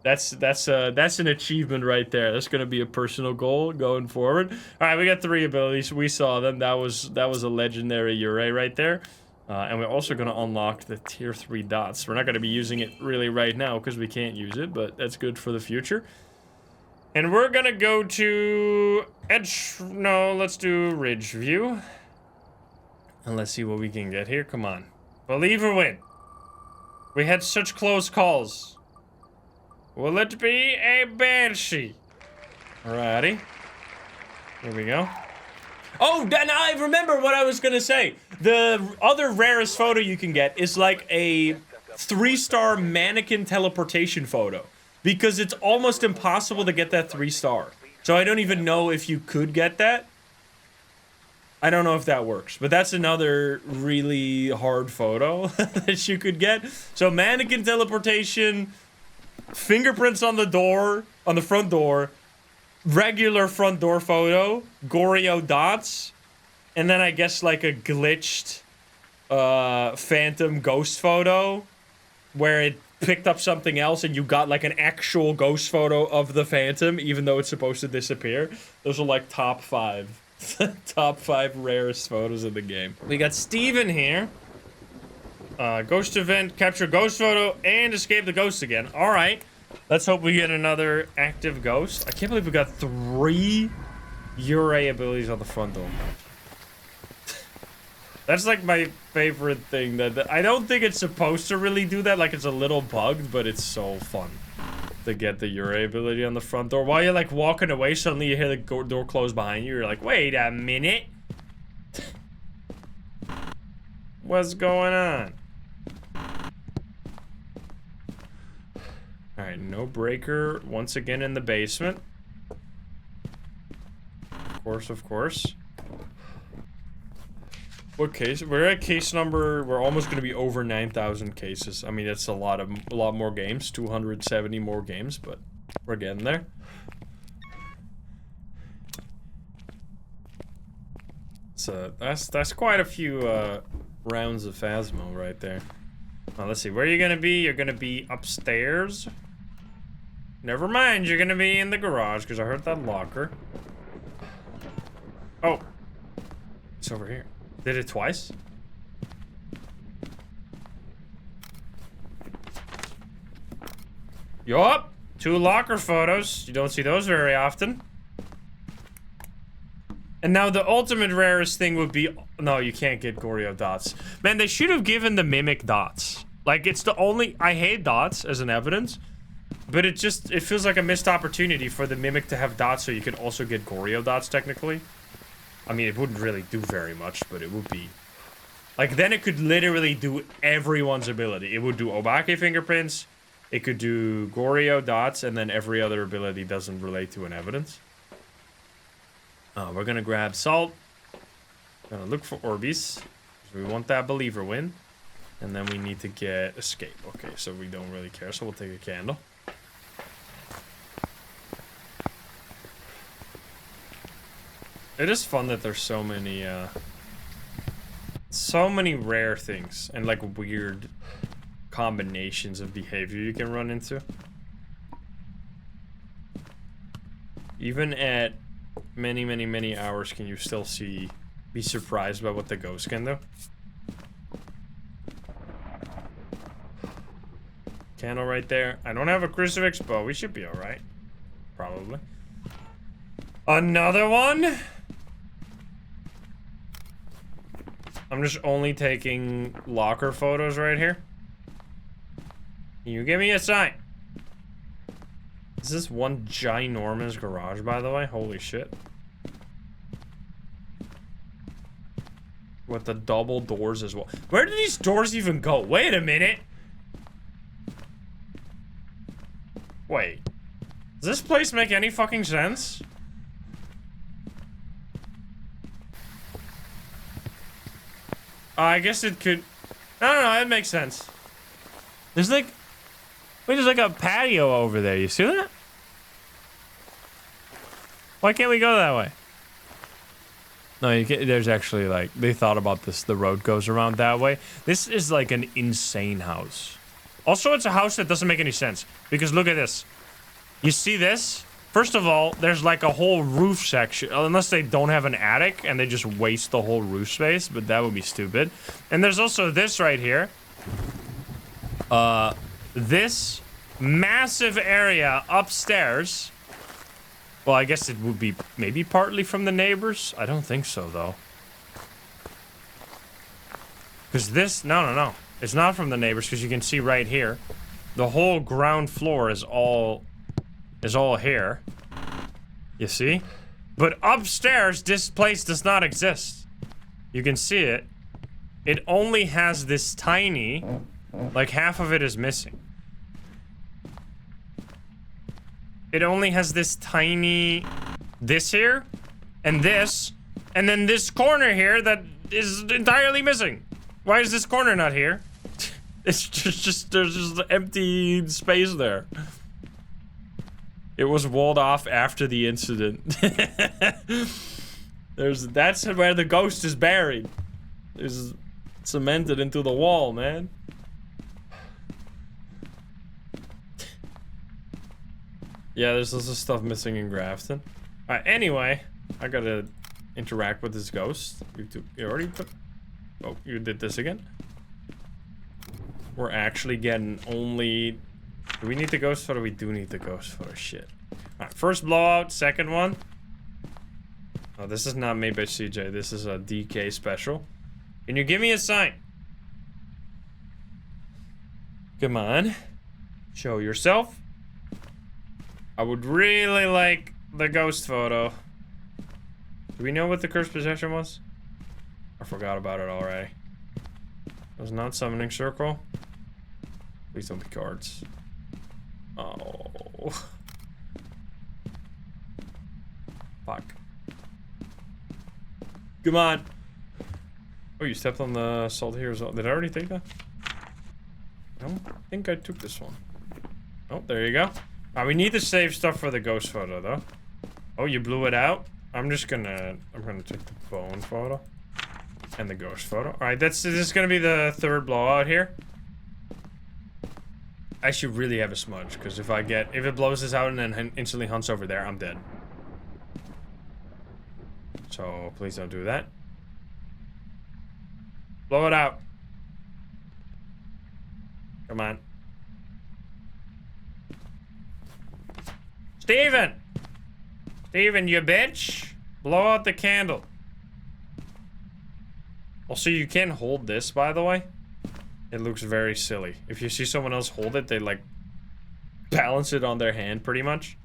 A: That's an achievement right there. That's gonna be a personal goal going forward. All right, we got 3 abilities. We saw them. That was a legendary Yurei right there. And we're also gonna unlock the tier 3 dots. We're not gonna be using it really right now because we can't use it, but that's good for the future. And we're gonna go to no, let's do Ridgeview. And let's see what we can get here. Come on. Believe or win. We had such close calls. Will it be a banshee? Alrighty. Here we go. Oh, then I remember what I was gonna say. The other rarest photo you can get is like a 3-star mannequin teleportation photo. Because it's almost impossible to get that 3-star. So I don't even know if you could get that. I don't know if that works, but that's another really hard photo that you could get. So mannequin teleportation, fingerprints on the door, on the front door, regular front door photo, Goryo dots, and then I guess like a glitched phantom ghost photo where it picked up something else and you got like an actual ghost photo of the phantom even though it's supposed to disappear. Those are like top 5. Top 5 rarest photos of the game. We got Steven here. Ghost event, capture ghost photo, and escape the ghost again. Alright. Let's hope we get another active ghost. I can't believe we got 3 Yurei abilities on the front door. That's like my favorite thing. That I don't think it's supposed to really do that. Like, it's a little bugged, but it's so fun to get the Yurei ability on the front door. While you're like walking away, suddenly you hear the door close behind you. You're like, wait a minute. What's going on? Alright, no breaker once again in the basement. Of course, of course. What case? We're at case number, we're almost going to be over 9,000 cases. I mean, it's a lot more games, 270 more games, but we're getting there. So that's quite a few rounds of Phasmo right there. Now, let's see, where are you going to be? You're going to be upstairs? Never mind, you're going to be in the garage, because I heard that locker. Oh. It's over here. Did it twice? Yup! 2 locker photos. You don't see those very often. And now the ultimate rarest thing would be... No, you can't get Goryo dots. Man, they should have given the mimic dots. Like, it's the only... I hate dots as an evidence. But it feels like a missed opportunity for the mimic to have dots so you can also get Goryo dots, technically. I mean, it wouldn't really do very much, but it would be... Like, then it could literally do everyone's ability. It would do Obake fingerprints, it could do Goryo dots, and then every other ability doesn't relate to an evidence. We're gonna grab salt. Gonna look for Orbeez. We want that believer win. And then we need to get escape. Okay, so we don't really care, so we'll take a candle. It is fun that there's so many rare things and like weird combinations of behavior you can run into. Even at many hours, can you still be surprised by what the ghost can do? Candle right there. I don't have a crucifix, but we should be alright. Probably. Another one? I'm just only taking locker photos right here. Can you give me a sign? Is this one ginormous garage, by the way? Holy shit. with the double doors as well. Where did these doors even go? Wait a minute. Wait. Does this place make any fucking sense? I guess it could. No, it makes sense. There's like, wait, there's like a patio over there. You see that? Why can't we go that way? No, you can't. There's actually like, they thought about this. The road goes around that way. This is like an insane house. Also, it's a house that doesn't make any sense because look at this. You see this? First of all, there's like a whole roof section, unless they don't have an attic and they just waste the whole roof space, but that would be stupid. And there's also this right here. This massive area upstairs. Well, I guess it would be maybe partly from the neighbors. I don't think so, though. Because this, no. It's not from the neighbors, because you can see right here. The whole ground floor is all here. You see? But upstairs, this place does not exist. You can see it. It only has this tiny, like half of it is missing. It only has this tiny, this here, and then this corner here that is entirely missing. Why is this corner not here? It's just there's just empty space there. It was walled off after the incident. That's where the ghost is buried. It's cemented into the wall, man. Yeah, there's also stuff missing in Grafton. Alright, anyway, I gotta interact with this ghost. You already took. Oh, you did this again? We're actually getting only. Do we need the ghost photo? We do need the ghost photo. Shit. Alright, first blowout, second one. Oh, this is not made by CJ. This is a DK special. Can you give me a sign? Come on. Show yourself. I would really like the ghost photo. Do we know what the cursed possession was? I forgot about it already. It was not summoning circle. Please don't be cards. Oh. Fuck. Come on. Oh, you stepped on the salt here as well. Did I already take that? I don't think I took this one. Oh, there you go. We need to save stuff for the ghost photo, though. Oh, you blew it out? I'm gonna take the bone photo. And the ghost photo. Alright, this is gonna be the third blowout here. I should really have a smudge, because if it blows this out and then instantly hunts over there, I'm dead. So, please don't do that. Blow it out. Come on. Steven! Steven, you bitch! Blow out the candle. Also, you can hold this, by the way. It looks very silly. If you see someone else hold it, they, like, balance it on their hand, pretty much.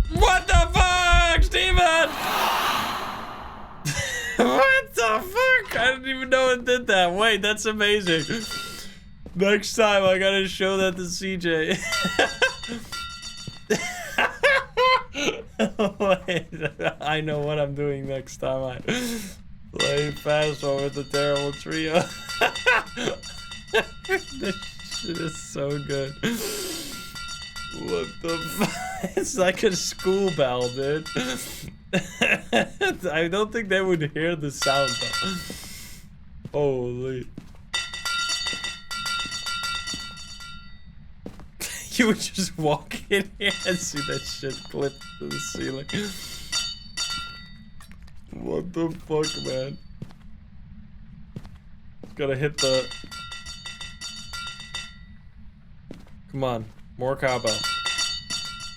A: What the fuck, Steven? What the fuck? I didn't even know it did that. Wait, that's amazing. Next time, I gotta show that to CJ. Wait, I know what I'm doing next time. I play Phasmo with the terrible trio. This shit is so good. What the fuck? It's like a school bell, dude. I don't think they would hear the sound though. Holy. You would just walk in here and see that shit clip to the ceiling. What the fuck, man? Gotta hit the... Come on. More cowbell.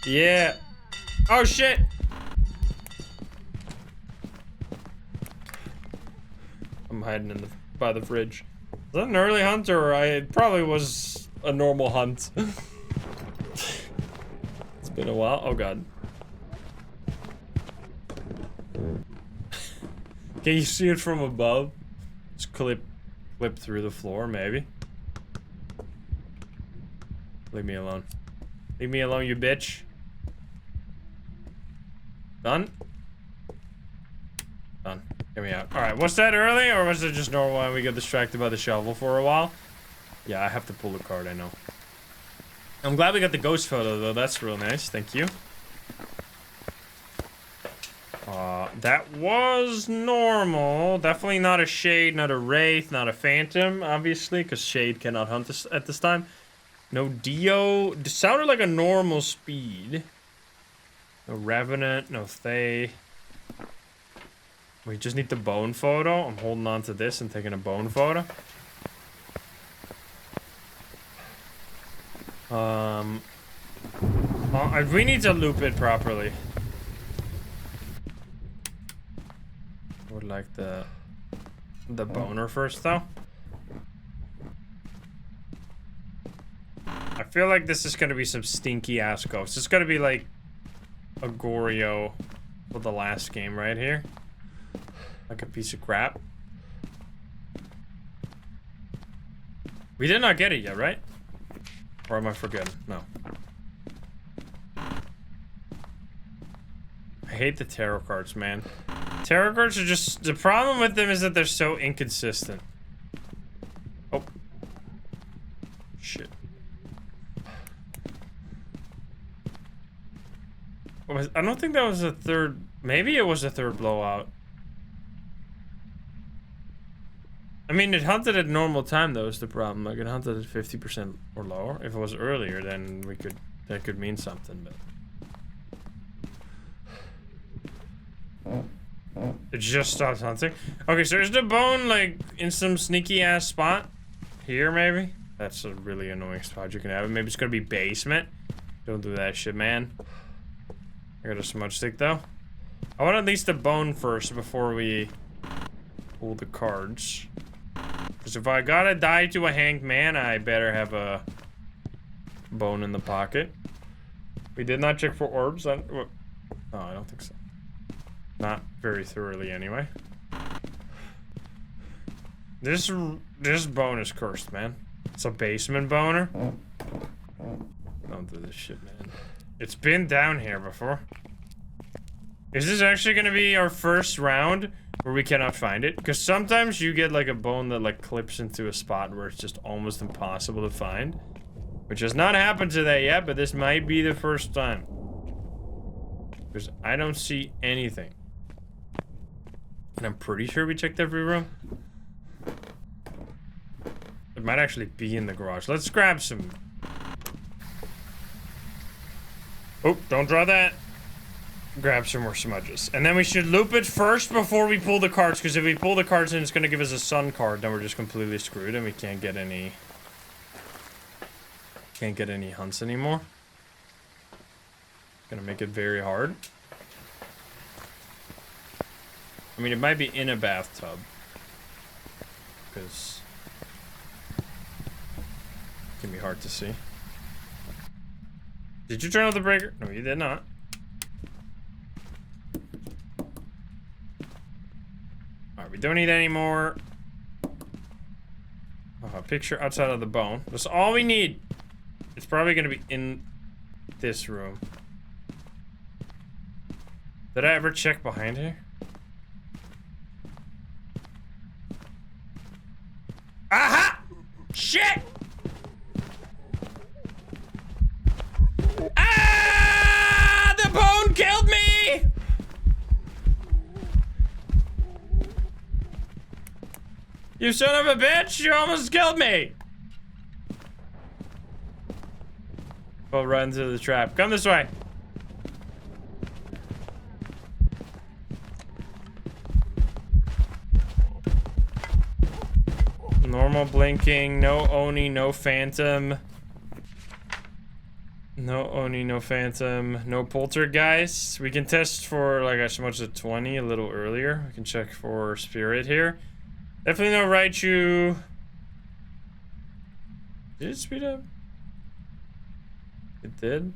A: Yeah. Oh, shit. I'm hiding in by the fridge. that an early hunt, or it probably was a normal hunt? It's been a while. Oh god. Can you see it from above? Just clip through the floor, maybe. Leave me alone. Leave me alone, you bitch. Done? Done. Get me out. Alright, was that early, or was it just normal and we got distracted by the shovel for a while? Yeah, I have to pull the card, I know. I'm glad we got the ghost photo, though. That's real nice. Thank you. That was normal. Definitely not a shade, not a wraith, not a phantom, obviously, because shade cannot hunt this at this time. No Dio. It sounded like a normal speed. No revenant, no Thay. We just need the bone photo. I'm holding on to this and taking a bone photo. We need to loop it properly. I would like the boner first, though. I feel like this is gonna be some stinky ass ghost. It's gonna be like a Goryo for the last game right here. Like a piece of crap. We did not get it yet, right? Or am I forgetting? No. I hate the tarot cards, man. Tarot cards are just... The problem with them is that they're so inconsistent. Oh. Shit. I don't think that was a third... Maybe it was a third blowout. I mean, it hunted at normal time, though, is the problem. Like, it hunted at 50% or lower. If it was earlier, then we could... That could mean something, but... It just stopped hunting. Okay, so is the bone, like, in some sneaky-ass spot? Here, maybe? That's a really annoying spot you can have. Maybe it's gonna be basement. Don't do that shit, man. I got a smudge stick, though. I want at least the bone first before we pull the cards. Because if I gotta die to a hanged man, I better have a bone in the pocket. We did not check for orbs. No, I don't think so. Not very thoroughly, anyway. This bone is cursed, man. It's a basement boner. Don't do this shit, man. It's been down here before. Is this actually gonna be our first round where we cannot find it? Because sometimes you get like a bone that like clips into a spot where it's just almost impossible to find. Which has not happened to that yet, but this might be the first time. Because I don't see anything. And I'm pretty sure we checked every room. It might actually be in the garage. Let's grab some. Oh, don't draw that. Grab some more smudges. And then we should loop it first before we pull the cards, because if we pull the cards in, it's going to give us a sun card, then we're just completely screwed and we can't get any hunts anymore. Gonna make it very hard. I mean, it might be in a bathtub. Because it can be hard to see. Did you turn off the breaker? No, you did not. Alright, we don't need any more. A picture outside of the bone. That's all we need. It's probably gonna be in this room. Did I ever check behind here? Aha! Shit! Ah! The bone killed me! You son of a bitch! You almost killed me! We'll run to the trap. Come this way. Normal blinking, no Oni, no phantom. No Oni, no phantom, no poltergeist. We can test for like as much as 20 a little earlier. We can check for spirit here. Definitely no Raichu. Did it speed up? It did.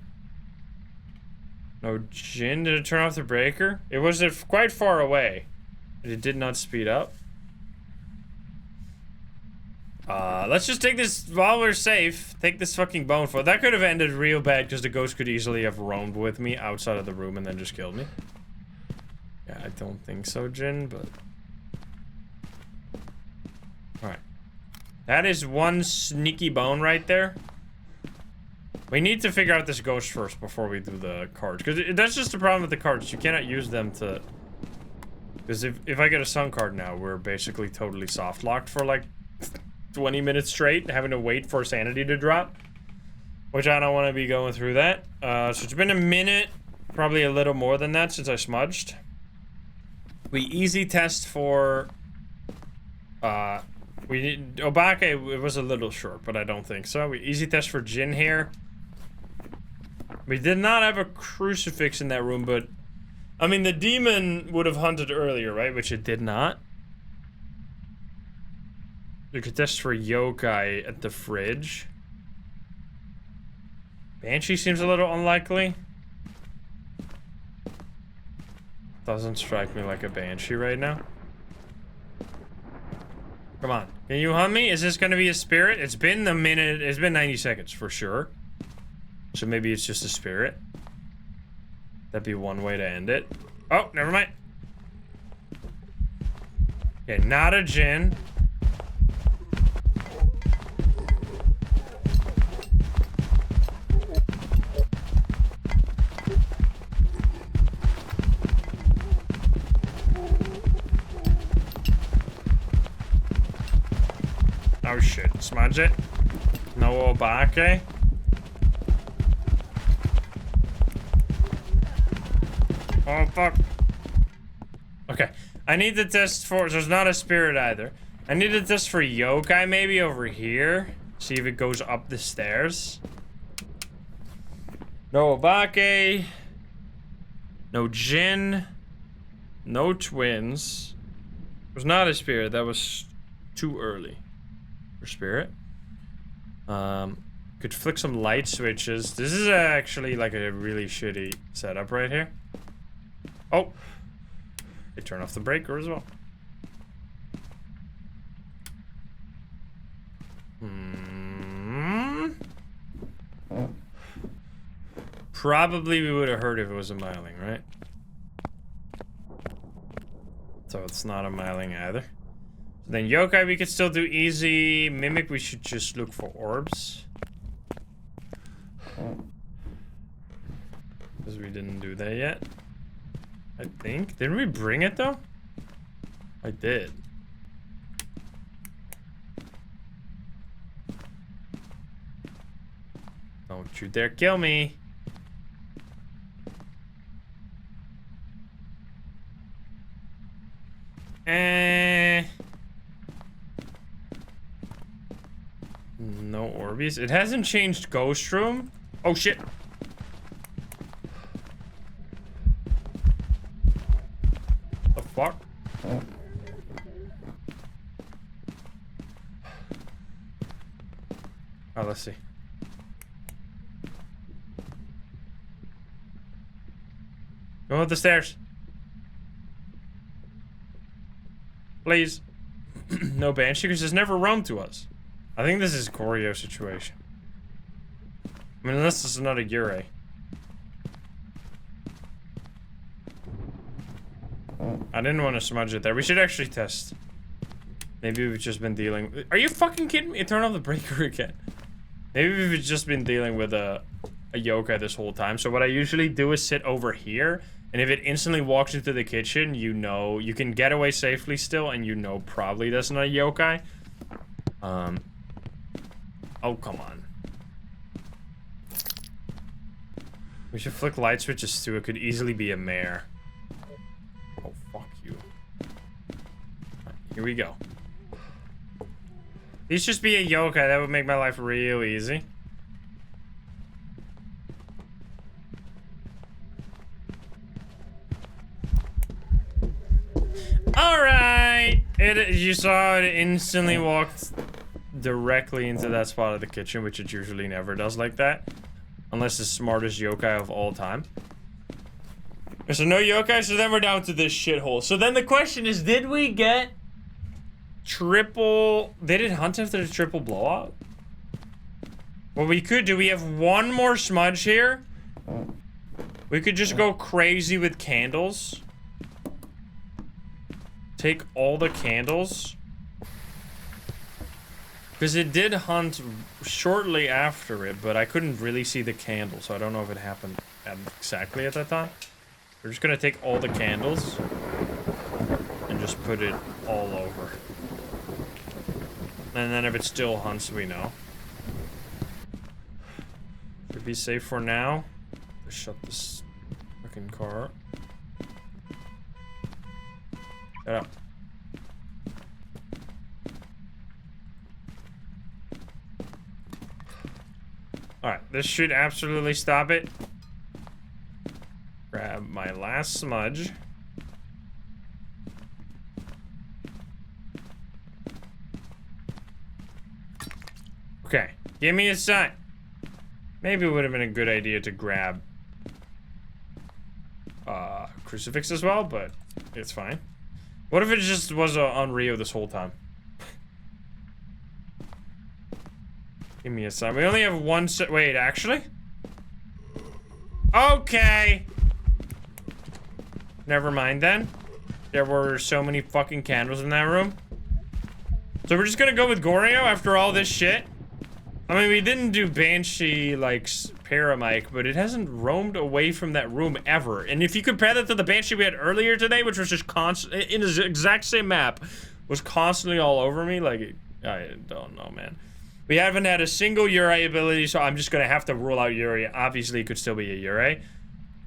A: No Jin. Did it turn off the breaker? It was quite far away. It did not speed up. Let's just take this while we're safe. Take this fucking bone for that could have ended real bad because the ghost could easily have roamed with me outside of the room and then just killed me. Yeah, I don't think so, Jin, but alright. That is one sneaky bone right there. We need to figure out this ghost first before we do the cards. Because that's just the problem with the cards. You cannot use them to... Because if I get a sun card now, we're basically totally soft locked for like 20 minutes straight, having to wait for Sanity to drop. Which I don't want to be going through that. So it's been a minute, probably a little more than that since I smudged. We easy test for... we did... Obake, it was a little short, but I don't think so. We easy test for Jin here. We did not have a crucifix in that room, but... I mean, the demon would have hunted earlier, right? Which it did not. We could test for yokai at the fridge. Banshee seems a little unlikely. Doesn't strike me like a banshee right now. Come on. Can you hunt me? Is this gonna be a spirit? It's been a minute. It's been 90 seconds for sure. So maybe it's just a spirit. That'd be one way to end it. Oh, never mind. Okay, not a Jin. Oh shit, smudge it. No Obake. Oh fuck. Okay, I need to test for, there's not a spirit either. I need to test for yokai maybe over here. See if it goes up the stairs. No Obake. No Jin. No twins. It was not a spirit, that was too early for spirit. Could flick some light switches. This is actually like a really shitty setup right here. Oh, they turn off the breaker as well. Probably we would have heard if it was a miling, right? So it's not a miling either. Then yokai we could still do easy. Mimic we should just look for orbs. Because we didn't do that yet. I think. Didn't we bring it though? I did. Don't you dare kill me. No Orbeez. It hasn't changed Ghost Room. Oh shit. The fuck? Oh, let's see. Go up the stairs. Please. No banshee, because it's never roamed to us. I think this is a choreo situation. I mean, unless this is not a Yurei. I didn't want to smudge it there. We should actually test. Maybe we've just been dealing... Are you fucking kidding me? Turn off the breaker again. Maybe we've just been dealing with a yokai this whole time. So what I usually do is sit over here. And if it instantly walks into the kitchen, you know... You can get away safely still, and you know probably that's not a yokai. Oh, come on. We should flick light switches too. It could easily be a mare. Oh, fuck you. Right, here we go. These just be a yokai. That would make my life real easy. Alright! You saw it instantly walked directly into that spot of the kitchen, which it usually never does like that. Unless the smartest yokai of all time. So no yokai, so then we're down to this shithole. So then the question is, did we get triple... They did hunt after the triple blowout? Well, we could do. We have one more smudge here. We could just go crazy with candles. Take all the candles. Because it did hunt shortly after it, but I couldn't really see the candle, so I don't know if it happened exactly at that time. We're just gonna take all the candles and just put it all over. And then if it still hunts, we know. Should be safe for now. Just shut this fucking car. Shut up. Alright, this should absolutely stop it. Grab my last smudge. Okay, give me a sign. Maybe it would have been a good idea to grab crucifix as well, but it's fine. What if it just was on Rio this whole time? Give me a sign. We only have one set. Wait, actually? Okay. Never mind then. There were so many fucking candles in that room. So we're just gonna go with Goryo after all this shit? I mean, we didn't do Banshee, like, Paramike, but it hasn't roamed away from that room ever. And if you compare that to the Banshee we had earlier today, which was just in the exact same map, was constantly all over me, like, I don't know, man. We haven't had a single Yurei ability, so I'm just gonna have to rule out Yurei. Obviously, it could still be a Yurei.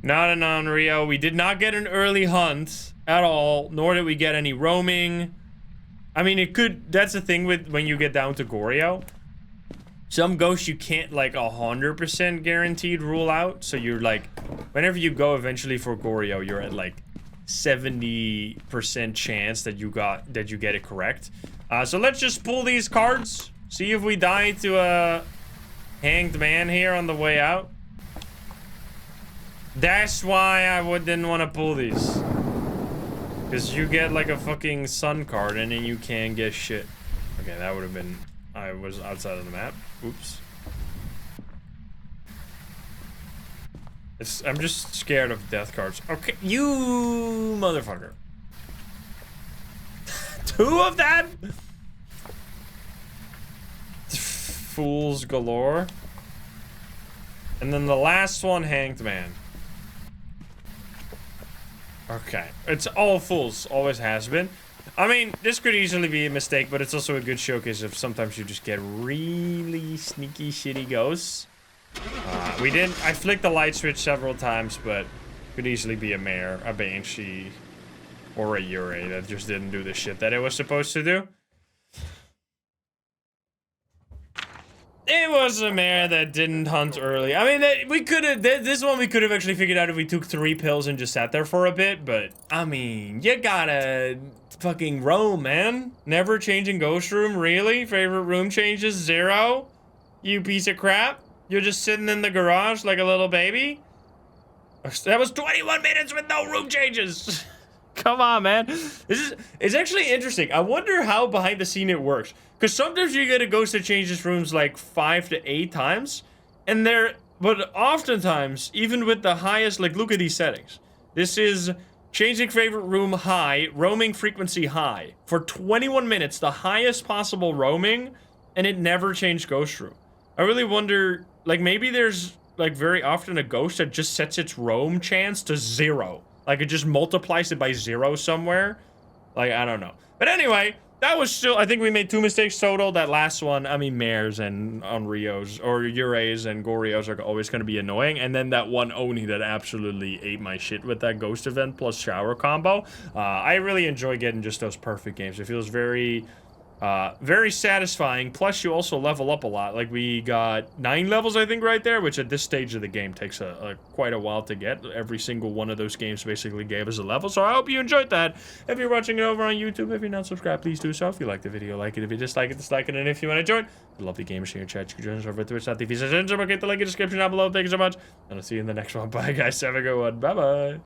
A: Not a non-Rio. We did not get an early hunt at all, nor did we get any roaming. I mean, it could... That's the thing with when you get down to Goryo. Some ghosts you can't, like, 100% guaranteed rule out. So you're, like... Whenever you go eventually for Goryo, you're at, like, 70% chance that you get it correct. So let's just pull these cards. See if we die to a hanged man here on the way out. That's why I didn't want to pull these. Because you get like a fucking sun card and then you can't get shit. Okay, that would have been... I was outside of the map. Oops. I'm just scared of death cards. Okay, you motherfucker. Two of them? Fools galore. And then the last one, hanged man. Okay, it's all fools, always has been. I mean, this could easily be a mistake, but it's also a good showcase of sometimes you just get really sneaky, shitty ghosts. I flicked the light switch several times, but could easily be a mare, a banshee, or a Yurei that just didn't do the shit that it was supposed to do. It was a mare that didn't hunt early. I mean, we could have... This one we could have actually figured out if we took 3 pills and just sat there for a bit, but... I mean, you gotta fucking roam, man. Never changing ghost room, really? Favorite room changes, 0? You piece of crap? You're just sitting in the garage like a little baby? That was 21 minutes with no room changes! Come on, man. It's actually interesting. I wonder how behind the scene it works. Because sometimes you get a ghost that changes rooms like 5 to 8 times. But oftentimes, even with the highest, like, look at these settings. This is changing favorite room high, roaming frequency high. For 21 minutes, the highest possible roaming, and it never changed ghost room. I really wonder, like, maybe there's, like, very often a ghost that just sets its roam chance to 0. Like, it just multiplies it by 0 somewhere. Like, I don't know. But anyway, that was still... I think we made 2 mistakes total. That last one, I mean, mares and Onryos, or Yureis and Goryos are always going to be annoying. And then that one Oni that absolutely ate my shit with that ghost event plus shower combo. I really enjoy getting just those perfect games. It feels very... Very satisfying, plus you also level up a lot. Like, we got 9 levels, I think, right there, which at this stage of the game takes quite a while to get. Every single one of those games basically gave us a level, so I hope you enjoyed that. If you're watching it over on YouTube, if you're not subscribed, please do so. If you like the video, like it. If you dislike it, dislike it. And if you want to join the lovely gamers here in chat, you can join us over at twitch.tv/I'll get the link in the description down below. Thank you so much, and I'll see you in the next one. Bye, guys. Have a good one. Bye-bye.